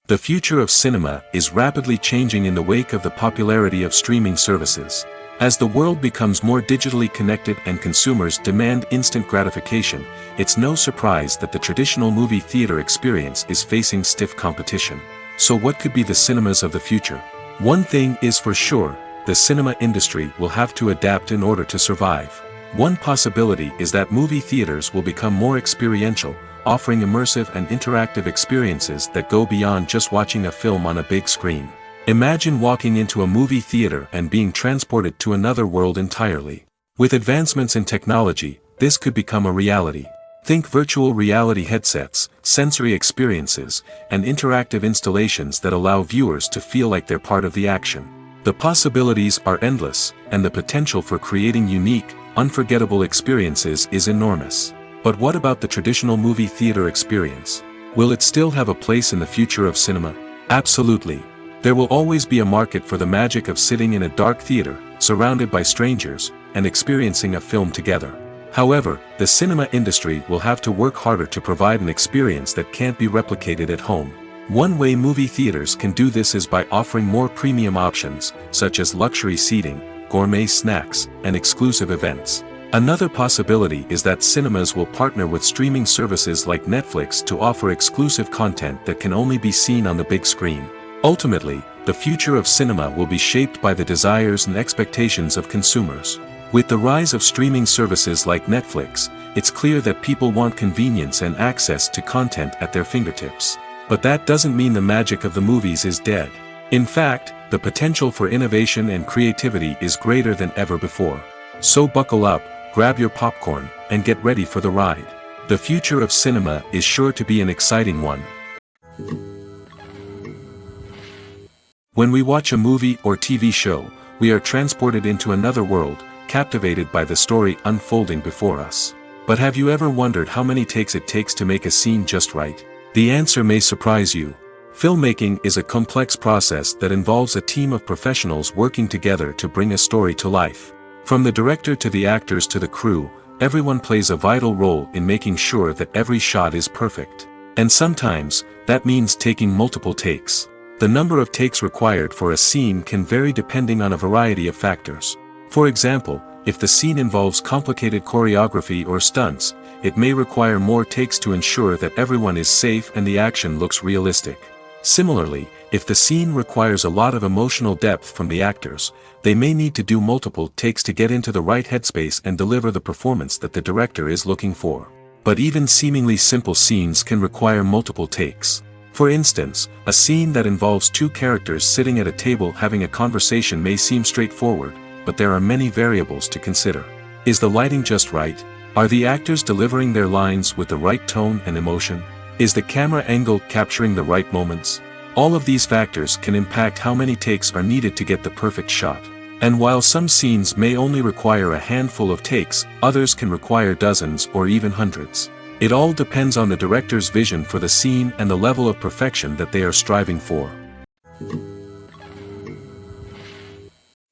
The future of cinema is rapidly changing in the wake of the popularity of streaming services. As the world becomes more digitally connected and consumers demand instant gratification, it's no surprise that the traditional movie theater experience is facing stiff competition. So what could be the cinemas of the future? One thing is for sure, the cinema industry will have to adapt in order to survive. One possibility is that movie theaters will become more experiential, offering immersive and interactive experiences that go beyond just watching a film on a big screen. Imagine walking into a movie theater and being transported to another world entirely. With advancements in technology, this could become a reality. Think virtual reality headsets, sensory experiences, and interactive installations that allow viewers to feel like they're part of the action. The possibilities are endless, and the potential for creating unique, unforgettable experiences is enormous. But what about the traditional movie theater experience? Will it still have a place in the future of cinema? Absolutely. There will always be a market for the magic of sitting in a dark theater, surrounded by strangers, and experiencing a film together. However, the cinema industry will have to work harder to provide an experience that can't be replicated at home. One way movie theaters can do this is by offering more premium options, such as luxury seating, gourmet snacks, and exclusive events. Another possibility is that cinemas will partner with streaming services like Netflix to offer exclusive content that can only be seen on the big screen. Ultimately, the future of cinema will be shaped by the desires and expectations of consumers. With the rise of streaming services like Netflix, it's clear that people want convenience and access to content at their fingertips. But that doesn't mean the magic of the movies is dead. In fact, the potential for innovation and creativity is greater than ever before. So buckle up, grab your popcorn, and get ready for the ride. The future of cinema is sure to be an exciting one. When we watch a movie or TV show, we are transported into another world, captivated by the story unfolding before us. But have you ever wondered how many takes it takes to make a scene just right? The answer may surprise you. Filmmaking is a complex process that involves a team of professionals working together to bring a story to life. From the director to the actors to the crew, everyone plays a vital role in making sure that every shot is perfect. And sometimes, that means taking multiple takes. The number of takes required for a scene can vary depending on a variety of factors. For example, if the scene involves complicated choreography or stunts, it may require more takes to ensure that everyone is safe and the action looks realistic. Similarly, if the scene requires a lot of emotional depth from the actors, they may need to do multiple takes to get into the right headspace and deliver the performance that the director is looking for. But even seemingly simple scenes can require multiple takes. For instance, a scene that involves two characters sitting at a table having a conversation may seem straightforward, but there are many variables to consider. Is the lighting just right? Are the actors delivering their lines with the right tone and emotion? Is the camera angle capturing the right moments? All of these factors can impact how many takes are needed to get the perfect shot. And while some scenes may only require a handful of takes, others can require dozens or even hundreds. It all depends on the director's vision for the scene and the level of perfection that they are striving for.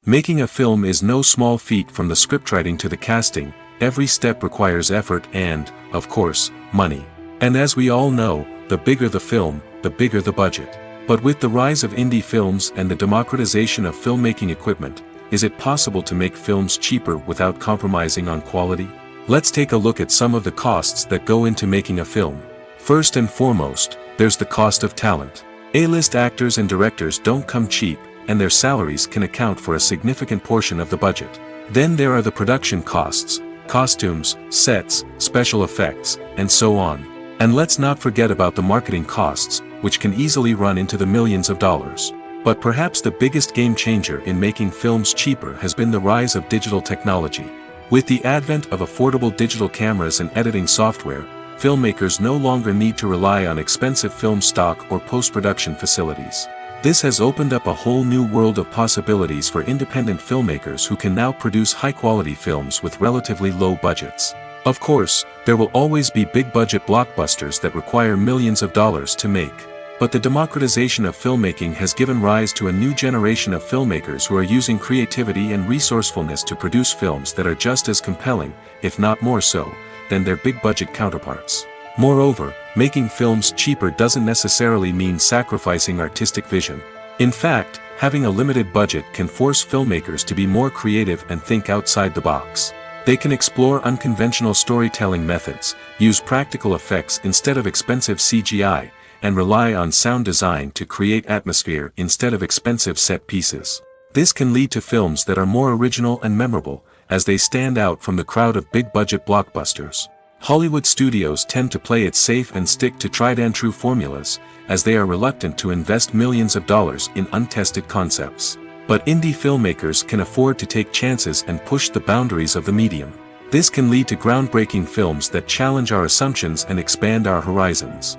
Making a film is no small feat. From the scriptwriting to the casting, every step requires effort and, of course, money. And as we all know, the bigger the film, the bigger the budget. But with the rise of indie films and the democratization of filmmaking equipment, is it possible to make films cheaper without compromising on quality? Let's take a look at some of the costs that go into making a film. First and foremost, there's the cost of talent. A-list actors and directors don't come cheap, and their salaries can account for a significant portion of the budget. Then there are the production costs, costumes, sets, special effects, and so on. And let's not forget about the marketing costs, which can easily run into the millions of dollars. But perhaps the biggest game changer in making films cheaper has been the rise of digital technology. With the advent of affordable digital cameras and editing software, filmmakers no longer need to rely on expensive film stock or post-production facilities. This has opened up a whole new world of possibilities for independent filmmakers who can now produce high-quality films with relatively low budgets. Of course, there will always be big-budget blockbusters that require millions of dollars to make. But the democratization of filmmaking has given rise to a new generation of filmmakers who are using creativity and resourcefulness to produce films that are just as compelling, if not more so, than their big-budget counterparts. Moreover, making films cheaper doesn't necessarily mean sacrificing artistic vision. In fact, having a limited budget can force filmmakers to be more creative and think outside the box. They can explore unconventional storytelling methods, use practical effects instead of expensive CGI, and rely on sound design to create atmosphere instead of expensive set pieces. This can lead to films that are more original and memorable, as they stand out from the crowd of big-budget blockbusters. Hollywood studios tend to play it safe and stick to tried-and-true formulas, as they are reluctant to invest millions of dollars in untested concepts. But indie filmmakers can afford to take chances and push the boundaries of the medium. This can lead to groundbreaking films that challenge our assumptions and expand our horizons.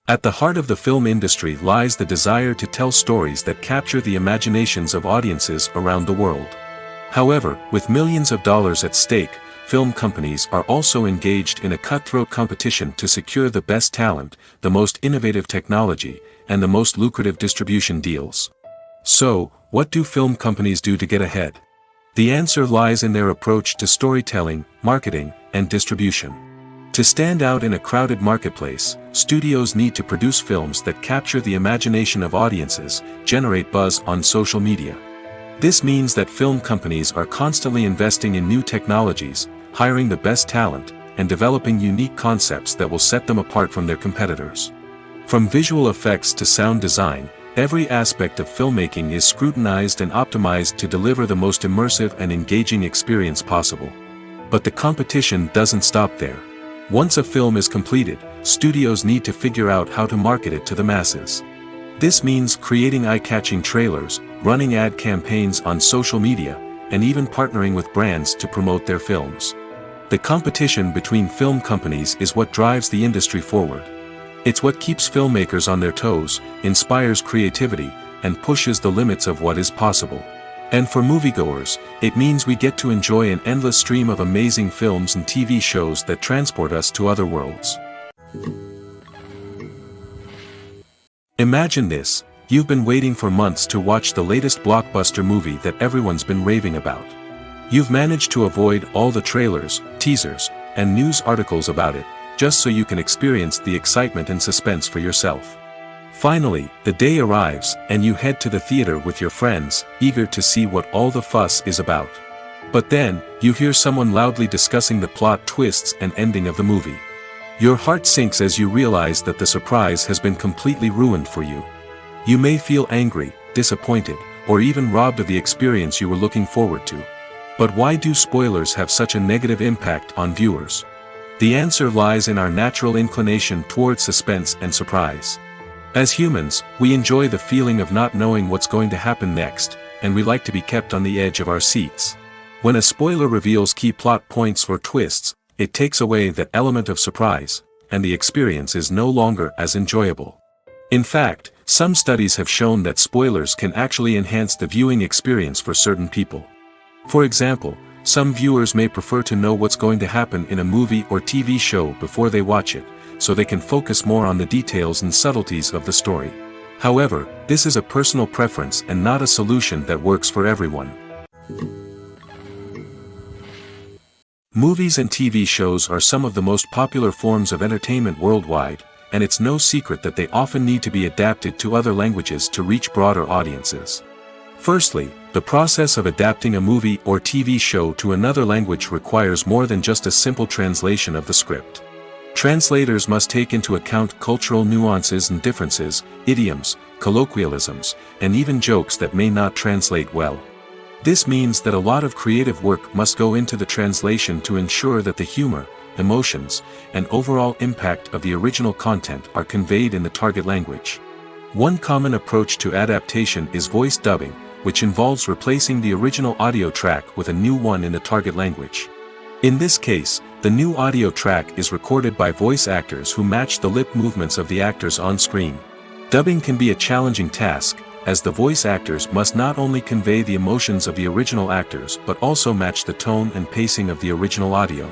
At the heart of the film industry lies the desire to tell stories that capture the imaginations of audiences around the world. However, with millions of dollars at stake, film companies are also engaged in a cutthroat competition to secure the best talent, the most innovative technology, and the most lucrative distribution deals. So, what do film companies do to get ahead? The answer lies in their approach to storytelling, marketing, and distribution. To stand out in a crowded marketplace, studios need to produce films that capture the imagination of audiences, generate buzz on social media. This means that film companies are constantly investing in new technologies, hiring the best talent, and developing unique concepts that will set them apart from their competitors. From visual effects to sound design, every aspect of filmmaking is scrutinized and optimized to deliver the most immersive and engaging experience possible. But the competition doesn't stop there. Once a film is completed, studios need to figure out how to market it to the masses. This means creating eye-catching trailers, running ad campaigns on social media, and even partnering with brands to promote their films. The competition between film companies is what drives the industry forward. It's what keeps filmmakers on their toes, inspires creativity, and pushes the limits of what is possible. And for moviegoers, it means we get to enjoy an endless stream of amazing films and TV shows that transport us to other worlds. Imagine this: you've been waiting for months to watch the latest blockbuster movie that everyone's been raving about. You've managed to avoid all the trailers, teasers, and news articles about it, just so you can experience the excitement and suspense for yourself. Finally, the day arrives, and you head to the theater with your friends, eager to see what all the fuss is about. But then, you hear someone loudly discussing the plot twists and ending of the movie. Your heart sinks as you realize that the surprise has been completely ruined for you. You may feel angry, disappointed, or even robbed of the experience you were looking forward to. But why do spoilers have such a negative impact on viewers? The answer lies in our natural inclination towards suspense and surprise. As humans, we enjoy the feeling of not knowing what's going to happen next, and we like to be kept on the edge of our seats. When a spoiler reveals key plot points or twists, it takes away that element of surprise, and the experience is no longer as enjoyable. In fact, some studies have shown that spoilers can actually enhance the viewing experience for certain people. For example, some viewers may prefer to know what's going to happen in a movie or TV show before they watch it, so they can focus more on the details and subtleties of the story. However, this is a personal preference and not a solution that works for everyone. Movies and TV shows are some of the most popular forms of entertainment worldwide, and it's no secret that they often need to be adapted to other languages to reach broader audiences. Firstly, the process of adapting a movie or TV show to another language requires more than just a simple translation of the script. Translators must take into account cultural nuances and differences, idioms, colloquialisms, and even jokes that may not translate well. This means that a lot of creative work must go into the translation to ensure that the humor, emotions, and overall impact of the original content are conveyed in the target language. One common approach to adaptation is voice dubbing, which involves replacing the original audio track with a new one in the target language. In this case, the new audio track is recorded by voice actors who match the lip movements of the actors on screen. Dubbing can be a challenging task, as the voice actors must not only convey the emotions of the original actors but also match the tone and pacing of the original audio.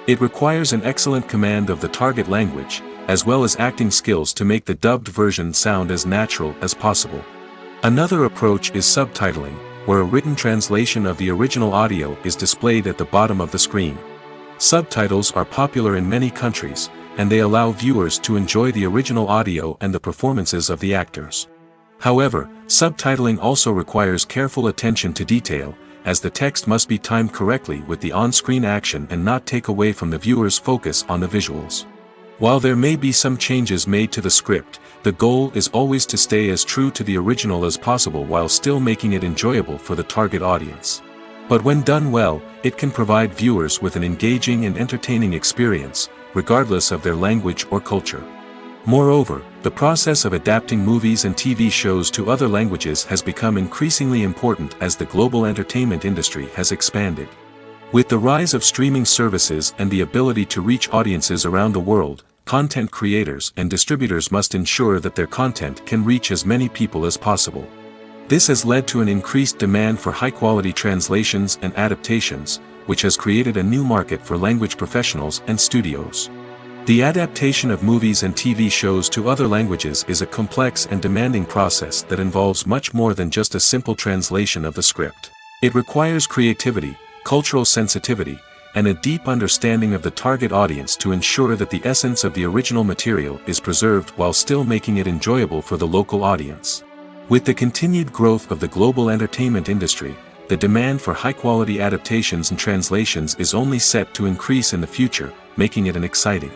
It requires an excellent command of the target language, as well as acting skills to make the dubbed version sound as natural as possible. Another approach is subtitling, where a written translation of the original audio is displayed at the bottom of the screen. Subtitles are popular in many countries, and they allow viewers to enjoy the original audio and the performances of the actors. However, subtitling also requires careful attention to detail, as the text must be timed correctly with the on-screen action and not take away from the viewer's focus on the visuals. While there may be some changes made to the script, the goal is always to stay as true to the original as possible while still making it enjoyable for the target audience. But when done well, it can provide viewers with an engaging and entertaining experience, regardless of their language or culture. Moreover, the process of adapting movies and TV shows to other languages has become increasingly important as the global entertainment industry has expanded. With the rise of streaming services and the ability to reach audiences around the world, content creators and distributors must ensure that their content can reach as many people as possible. This has led to an increased demand for high-quality translations and adaptations, which has created a new market for language professionals and studios. The adaptation of movies and TV shows to other languages is a complex and demanding process that involves much more than just a simple translation of the script. It requires creativity, cultural sensitivity, and a deep understanding of the target audience to ensure that the essence of the original material is preserved while still making it enjoyable for the local audience. With the continued growth of the global entertainment industry, the demand for high-quality adaptations and translations is only set to increase in the future, making it an exciting.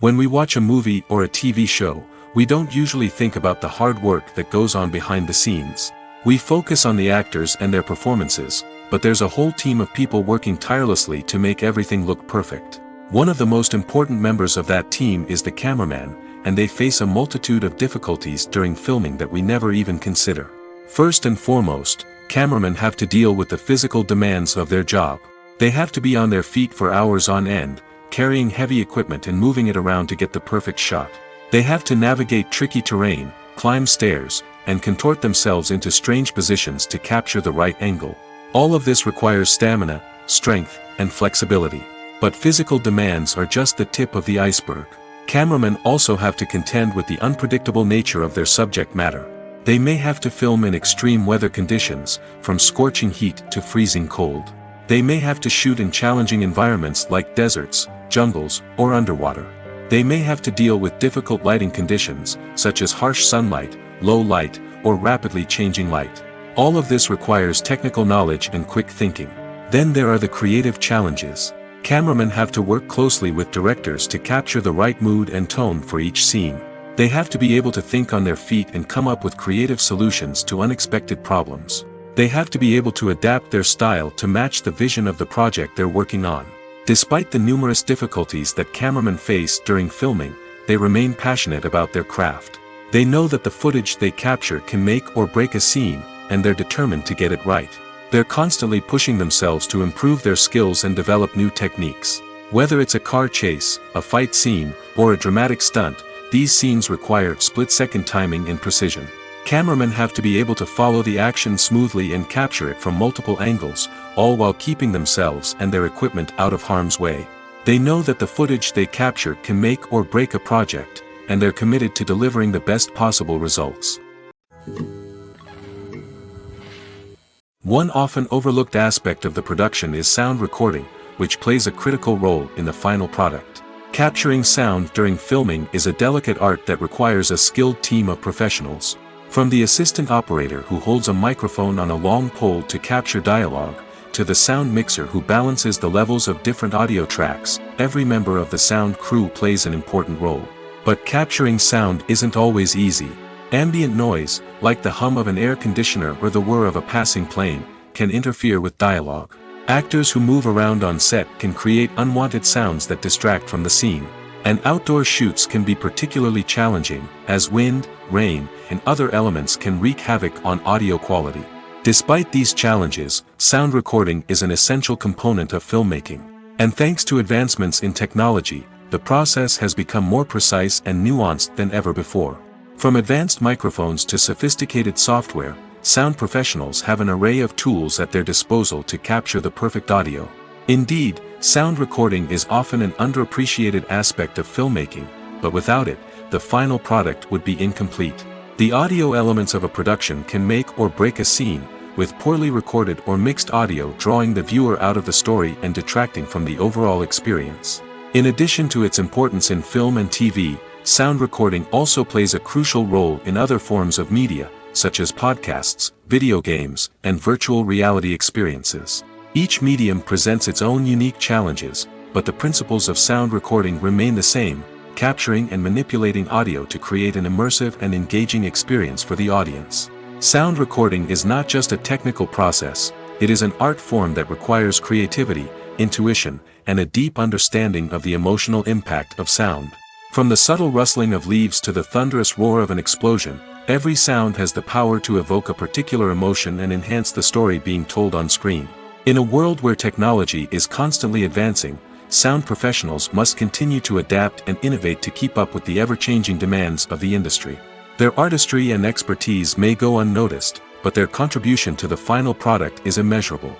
When we watch a movie or a TV show, we don't usually think about the hard work that goes on behind the scenes. We focus on the actors and their performances, but there's a whole team of people working tirelessly to make everything look perfect. One of the most important members of that team is the cameraman, and they face a multitude of difficulties during filming that we never even consider. First and foremost, cameramen have to deal with the physical demands of their job. They have to be on their feet for hours on end, carrying heavy equipment and moving it around to get the perfect shot. They have to navigate tricky terrain, climb stairs, and contort themselves into strange positions to capture the right angle. All of this requires stamina, strength, and flexibility. But physical demands are just the tip of the iceberg. Cameramen also have to contend with the unpredictable nature of their subject matter. They may have to film in extreme weather conditions, from scorching heat to freezing cold. They may have to shoot in challenging environments like deserts, jungles, or underwater. They may have to deal with difficult lighting conditions, such as harsh sunlight, low light, or rapidly changing light. All of this requires technical knowledge and quick thinking. Then there are the creative challenges. Cameramen have to work closely with directors to capture the right mood and tone for each scene. They have to be able to think on their feet and come up with creative solutions to unexpected problems. They have to be able to adapt their style to match the vision of the project they're working on. Despite the numerous difficulties that cameramen face during filming, they remain passionate about their craft. They know that the footage they capture can make or break a scene, and they're determined to get it right. They're constantly pushing themselves to improve their skills and develop new techniques. Whether it's a car chase, a fight scene, or a dramatic stunt, these scenes require split-second timing and precision. Cameramen have to be able to follow the action smoothly and capture it from multiple angles, all while keeping themselves and their equipment out of harm's way. They know that the footage they capture can make or break a project, and they're committed to delivering the best possible results. One often overlooked aspect of the production is sound recording, which plays a critical role in the final product. Capturing sound during filming is a delicate art that requires a skilled team of professionals. From the assistant operator who holds a microphone on a long pole to capture dialogue, to the sound mixer who balances the levels of different audio tracks, every member of the sound crew plays an important role. But capturing sound isn't always easy. Ambient noise, like the hum of an air conditioner or the whir of a passing plane, can interfere with dialogue. Actors who move around on set can create unwanted sounds that distract from the scene. And outdoor shoots can be particularly challenging, as wind, rain, and other elements can wreak havoc on audio quality. Despite these challenges, sound recording is an essential component of filmmaking. And thanks to advancements in technology, the process has become more precise and nuanced than ever before. From advanced microphones to sophisticated software, sound professionals have an array of tools at their disposal to capture the perfect audio. Indeed, sound recording is often an underappreciated aspect of filmmaking, but without it, the final product would be incomplete. The audio elements of a production can make or break a scene, with poorly recorded or mixed audio drawing the viewer out of the story and detracting from the overall experience. In addition to its importance in film and TV, sound recording also plays a crucial role in other forms of media, such as podcasts, video games, and virtual reality experiences. Each medium presents its own unique challenges, but the principles of sound recording remain the same, capturing and manipulating audio to create an immersive and engaging experience for the audience. Sound recording is not just a technical process, it is an art form that requires creativity, intuition, and a deep understanding of the emotional impact of sound. From the subtle rustling of leaves to the thunderous roar of an explosion, every sound has the power to evoke a particular emotion and enhance the story being told on screen. In a world where technology is constantly advancing, sound professionals must continue to adapt and innovate to keep up with the ever-changing demands of the industry. Their artistry and expertise may go unnoticed, but their contribution to the final product is immeasurable.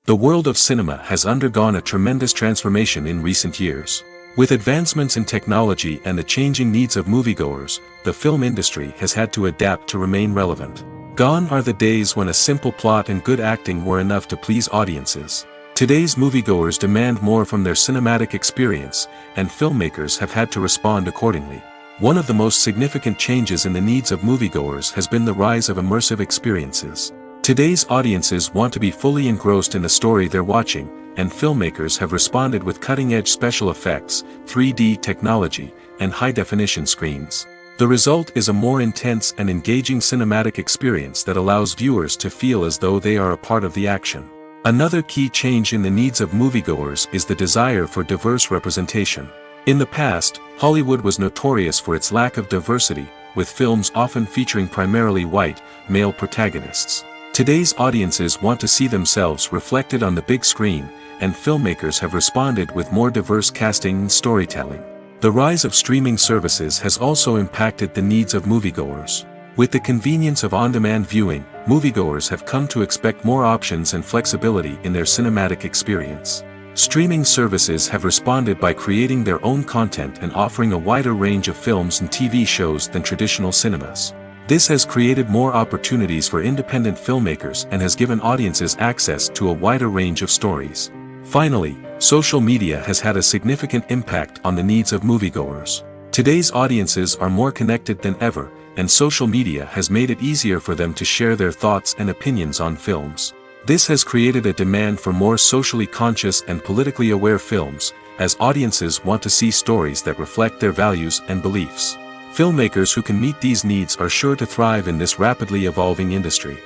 The world of cinema has undergone a tremendous transformation in recent years. With advancements in technology and the changing needs of moviegoers, the film industry has had to adapt to remain relevant. Gone are the days when a simple plot and good acting were enough to please audiences. Today's moviegoers demand more from their cinematic experience, and filmmakers have had to respond accordingly. One of the most significant changes in the needs of moviegoers has been the rise of immersive experiences. Today's audiences want to be fully engrossed in the story they're watching, and filmmakers have responded with cutting-edge special effects, 3D technology, and high-definition screens. The result is a more intense and engaging cinematic experience that allows viewers to feel as though they are a part of the action. Another key change in the needs of moviegoers is the desire for diverse representation. In the past, Hollywood was notorious for its lack of diversity, with films often featuring primarily white, male protagonists. Today's audiences want to see themselves reflected on the big screen, and filmmakers have responded with more diverse casting and storytelling. The rise of streaming services has also impacted the needs of moviegoers. With the convenience of on-demand viewing, moviegoers have come to expect more options and flexibility in their cinematic experience. Streaming services have responded by creating their own content and offering a wider range of films and TV shows than traditional cinemas. This has created more opportunities for independent filmmakers and has given audiences access to a wider range of stories. Finally, social media has had a significant impact on the needs of moviegoers. Today's audiences are more connected than ever, and social media has made it easier for them to share their thoughts and opinions on films. This has created a demand for more socially conscious and politically aware films, as audiences want to see stories that reflect their values and beliefs. Filmmakers who can meet these needs are sure to thrive in this rapidly evolving industry.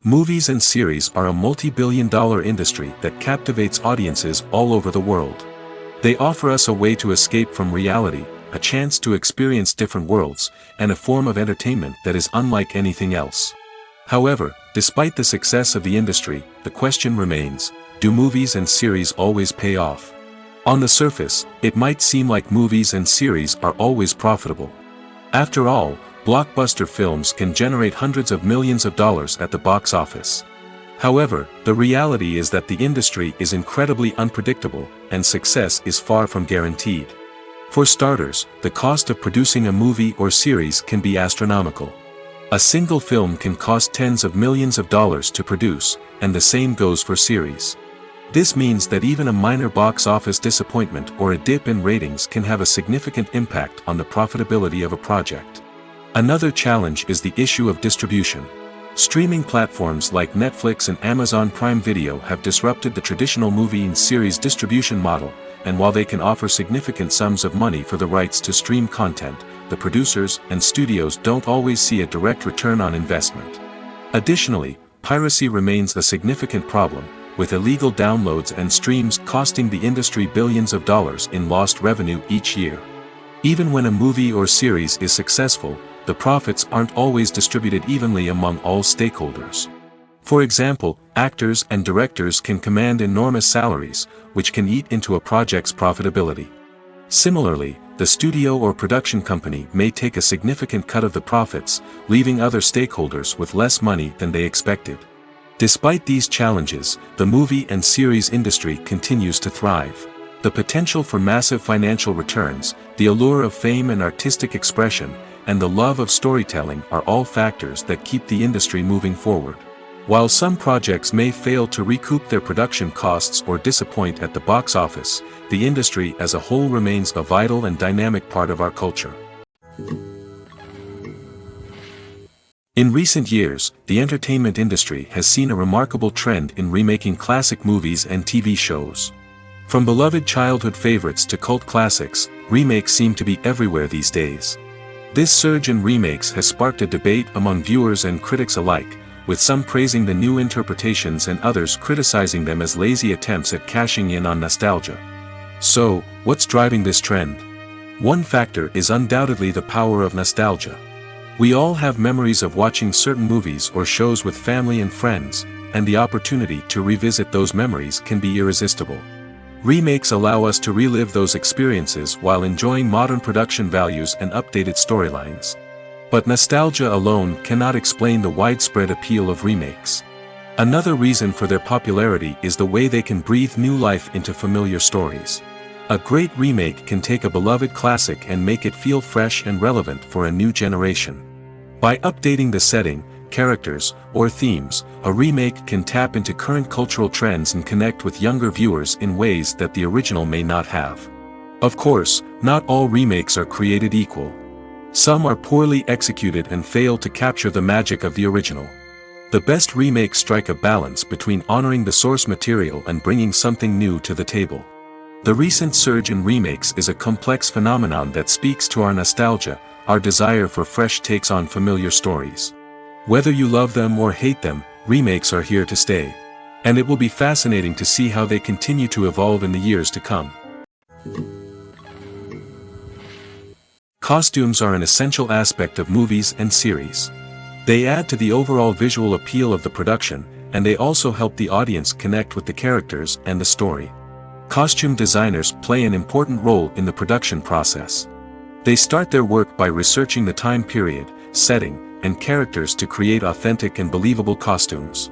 Movies and series are a multi-billion-dollar industry that captivates audiences all over the world. They offer us a way to escape from reality, a chance to experience different worlds, and a form of entertainment that is unlike anything else. However, despite the success of the industry, the question remains, do movies and series always pay off? On the surface, it might seem like movies and series are always profitable. After all, blockbuster films can generate hundreds of millions of dollars at the box office. However, the reality is that the industry is incredibly unpredictable, and success is far from guaranteed. For starters, the cost of producing a movie or series can be astronomical. A single film can cost tens of millions of dollars to produce, and the same goes for series. This means that even a minor box office disappointment or a dip in ratings can have a significant impact on the profitability of a project. Another challenge is the issue of distribution. Streaming platforms like Netflix and Amazon Prime Video have disrupted the traditional movie and series distribution model, and while they can offer significant sums of money for the rights to stream content, the producers and studios don't always see a direct return on investment. Additionally, piracy remains a significant problem, with illegal downloads and streams costing the industry billions of dollars in lost revenue each year. Even when a movie or series is successful, the profits aren't always distributed evenly among all stakeholders. For example, actors and directors can command enormous salaries, which can eat into a project's profitability. Similarly, the studio or production company may take a significant cut of the profits, leaving other stakeholders with less money than they expected. Despite these challenges, the movie and series industry continues to thrive. The potential for massive financial returns, the allure of fame and artistic expression, and the love of storytelling are all factors that keep the industry moving forward. While some projects may fail to recoup their production costs or disappoint at the box office, the industry as a whole remains a vital and dynamic part of our culture. In recent years, the entertainment industry has seen a remarkable trend in remaking classic movies and TV shows. From beloved childhood favorites to cult classics, remakes seem to be everywhere these days. This surge in remakes has sparked a debate among viewers and critics alike, with some praising the new interpretations and others criticizing them as lazy attempts at cashing in on nostalgia. So, what's driving this trend? One factor is undoubtedly the power of nostalgia. We all have memories of watching certain movies or shows with family and friends, and the opportunity to revisit those memories can be irresistible. Remakes allow us to relive those experiences while enjoying modern production values and updated storylines. But nostalgia alone cannot explain the widespread appeal of remakes. Another reason for their popularity is the way they can breathe new life into familiar stories. A great remake can take a beloved classic and make it feel fresh and relevant for a new generation. By updating the setting, characters, or themes, a remake can tap into current cultural trends and connect with younger viewers in ways that the original may not have. Of course, not all remakes are created equal. Some are poorly executed and fail to capture the magic of the original. The best remakes strike a balance between honoring the source material and bringing something new to the table. The recent surge in remakes is a complex phenomenon that speaks to our nostalgia, our desire for fresh takes on familiar stories. Whether you love them or hate them, remakes are here to stay. And it will be fascinating to see how they continue to evolve in the years to come. Costumes are an essential aspect of movies and series. They add to the overall visual appeal of the production, and they also help the audience connect with the characters and the story. Costume designers play an important role in the production process. They start their work by researching the time period, setting, and characters to create authentic and believable costumes.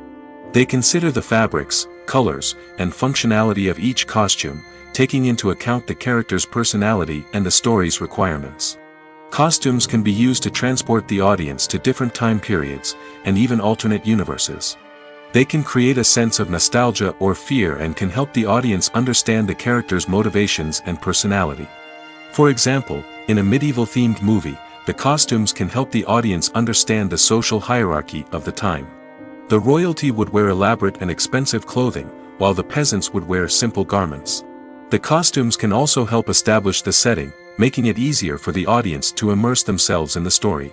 They consider the fabrics, colors, and functionality of each costume, taking into account the character's personality and the story's requirements. Costumes can be used to transport the audience to different time periods, and even alternate universes. They can create a sense of nostalgia or fear and can help the audience understand the character's motivations and personality. For example, in a medieval-themed movie, the costumes can help the audience understand the social hierarchy of the time. The royalty would wear elaborate and expensive clothing, while the peasants would wear simple garments. The costumes can also help establish the setting, making it easier for the audience to immerse themselves in the story.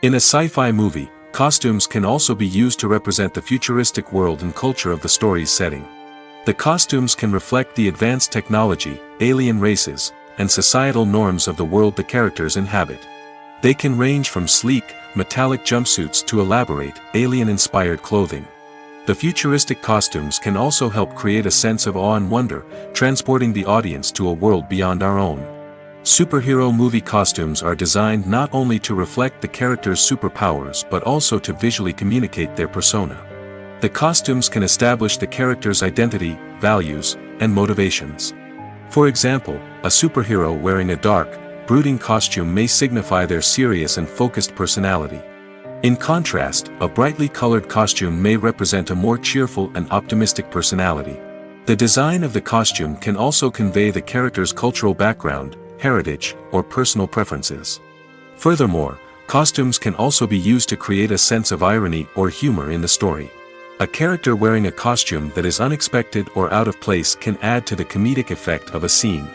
In a sci-fi movie, costumes can also be used to represent the futuristic world and culture of the story's setting. The costumes can reflect the advanced technology, alien races, and societal norms of the world the characters inhabit. They can range from sleek, metallic jumpsuits to elaborate, alien-inspired clothing. The futuristic costumes can also help create a sense of awe and wonder, transporting the audience to a world beyond our own. Superhero movie costumes are designed not only to reflect the character's superpowers but also to visually communicate their persona. The costumes can establish the character's identity, values, and motivations. For example, a superhero wearing a dark, brooding costume may signify their serious and focused personality. In contrast, a brightly colored costume may represent a more cheerful and optimistic personality. The design of the costume can also convey the character's cultural background, heritage, or personal preferences. Furthermore, costumes can also be used to create a sense of irony or humor in the story. A character wearing a costume that is unexpected or out of place can add to the comedic effect of a scene.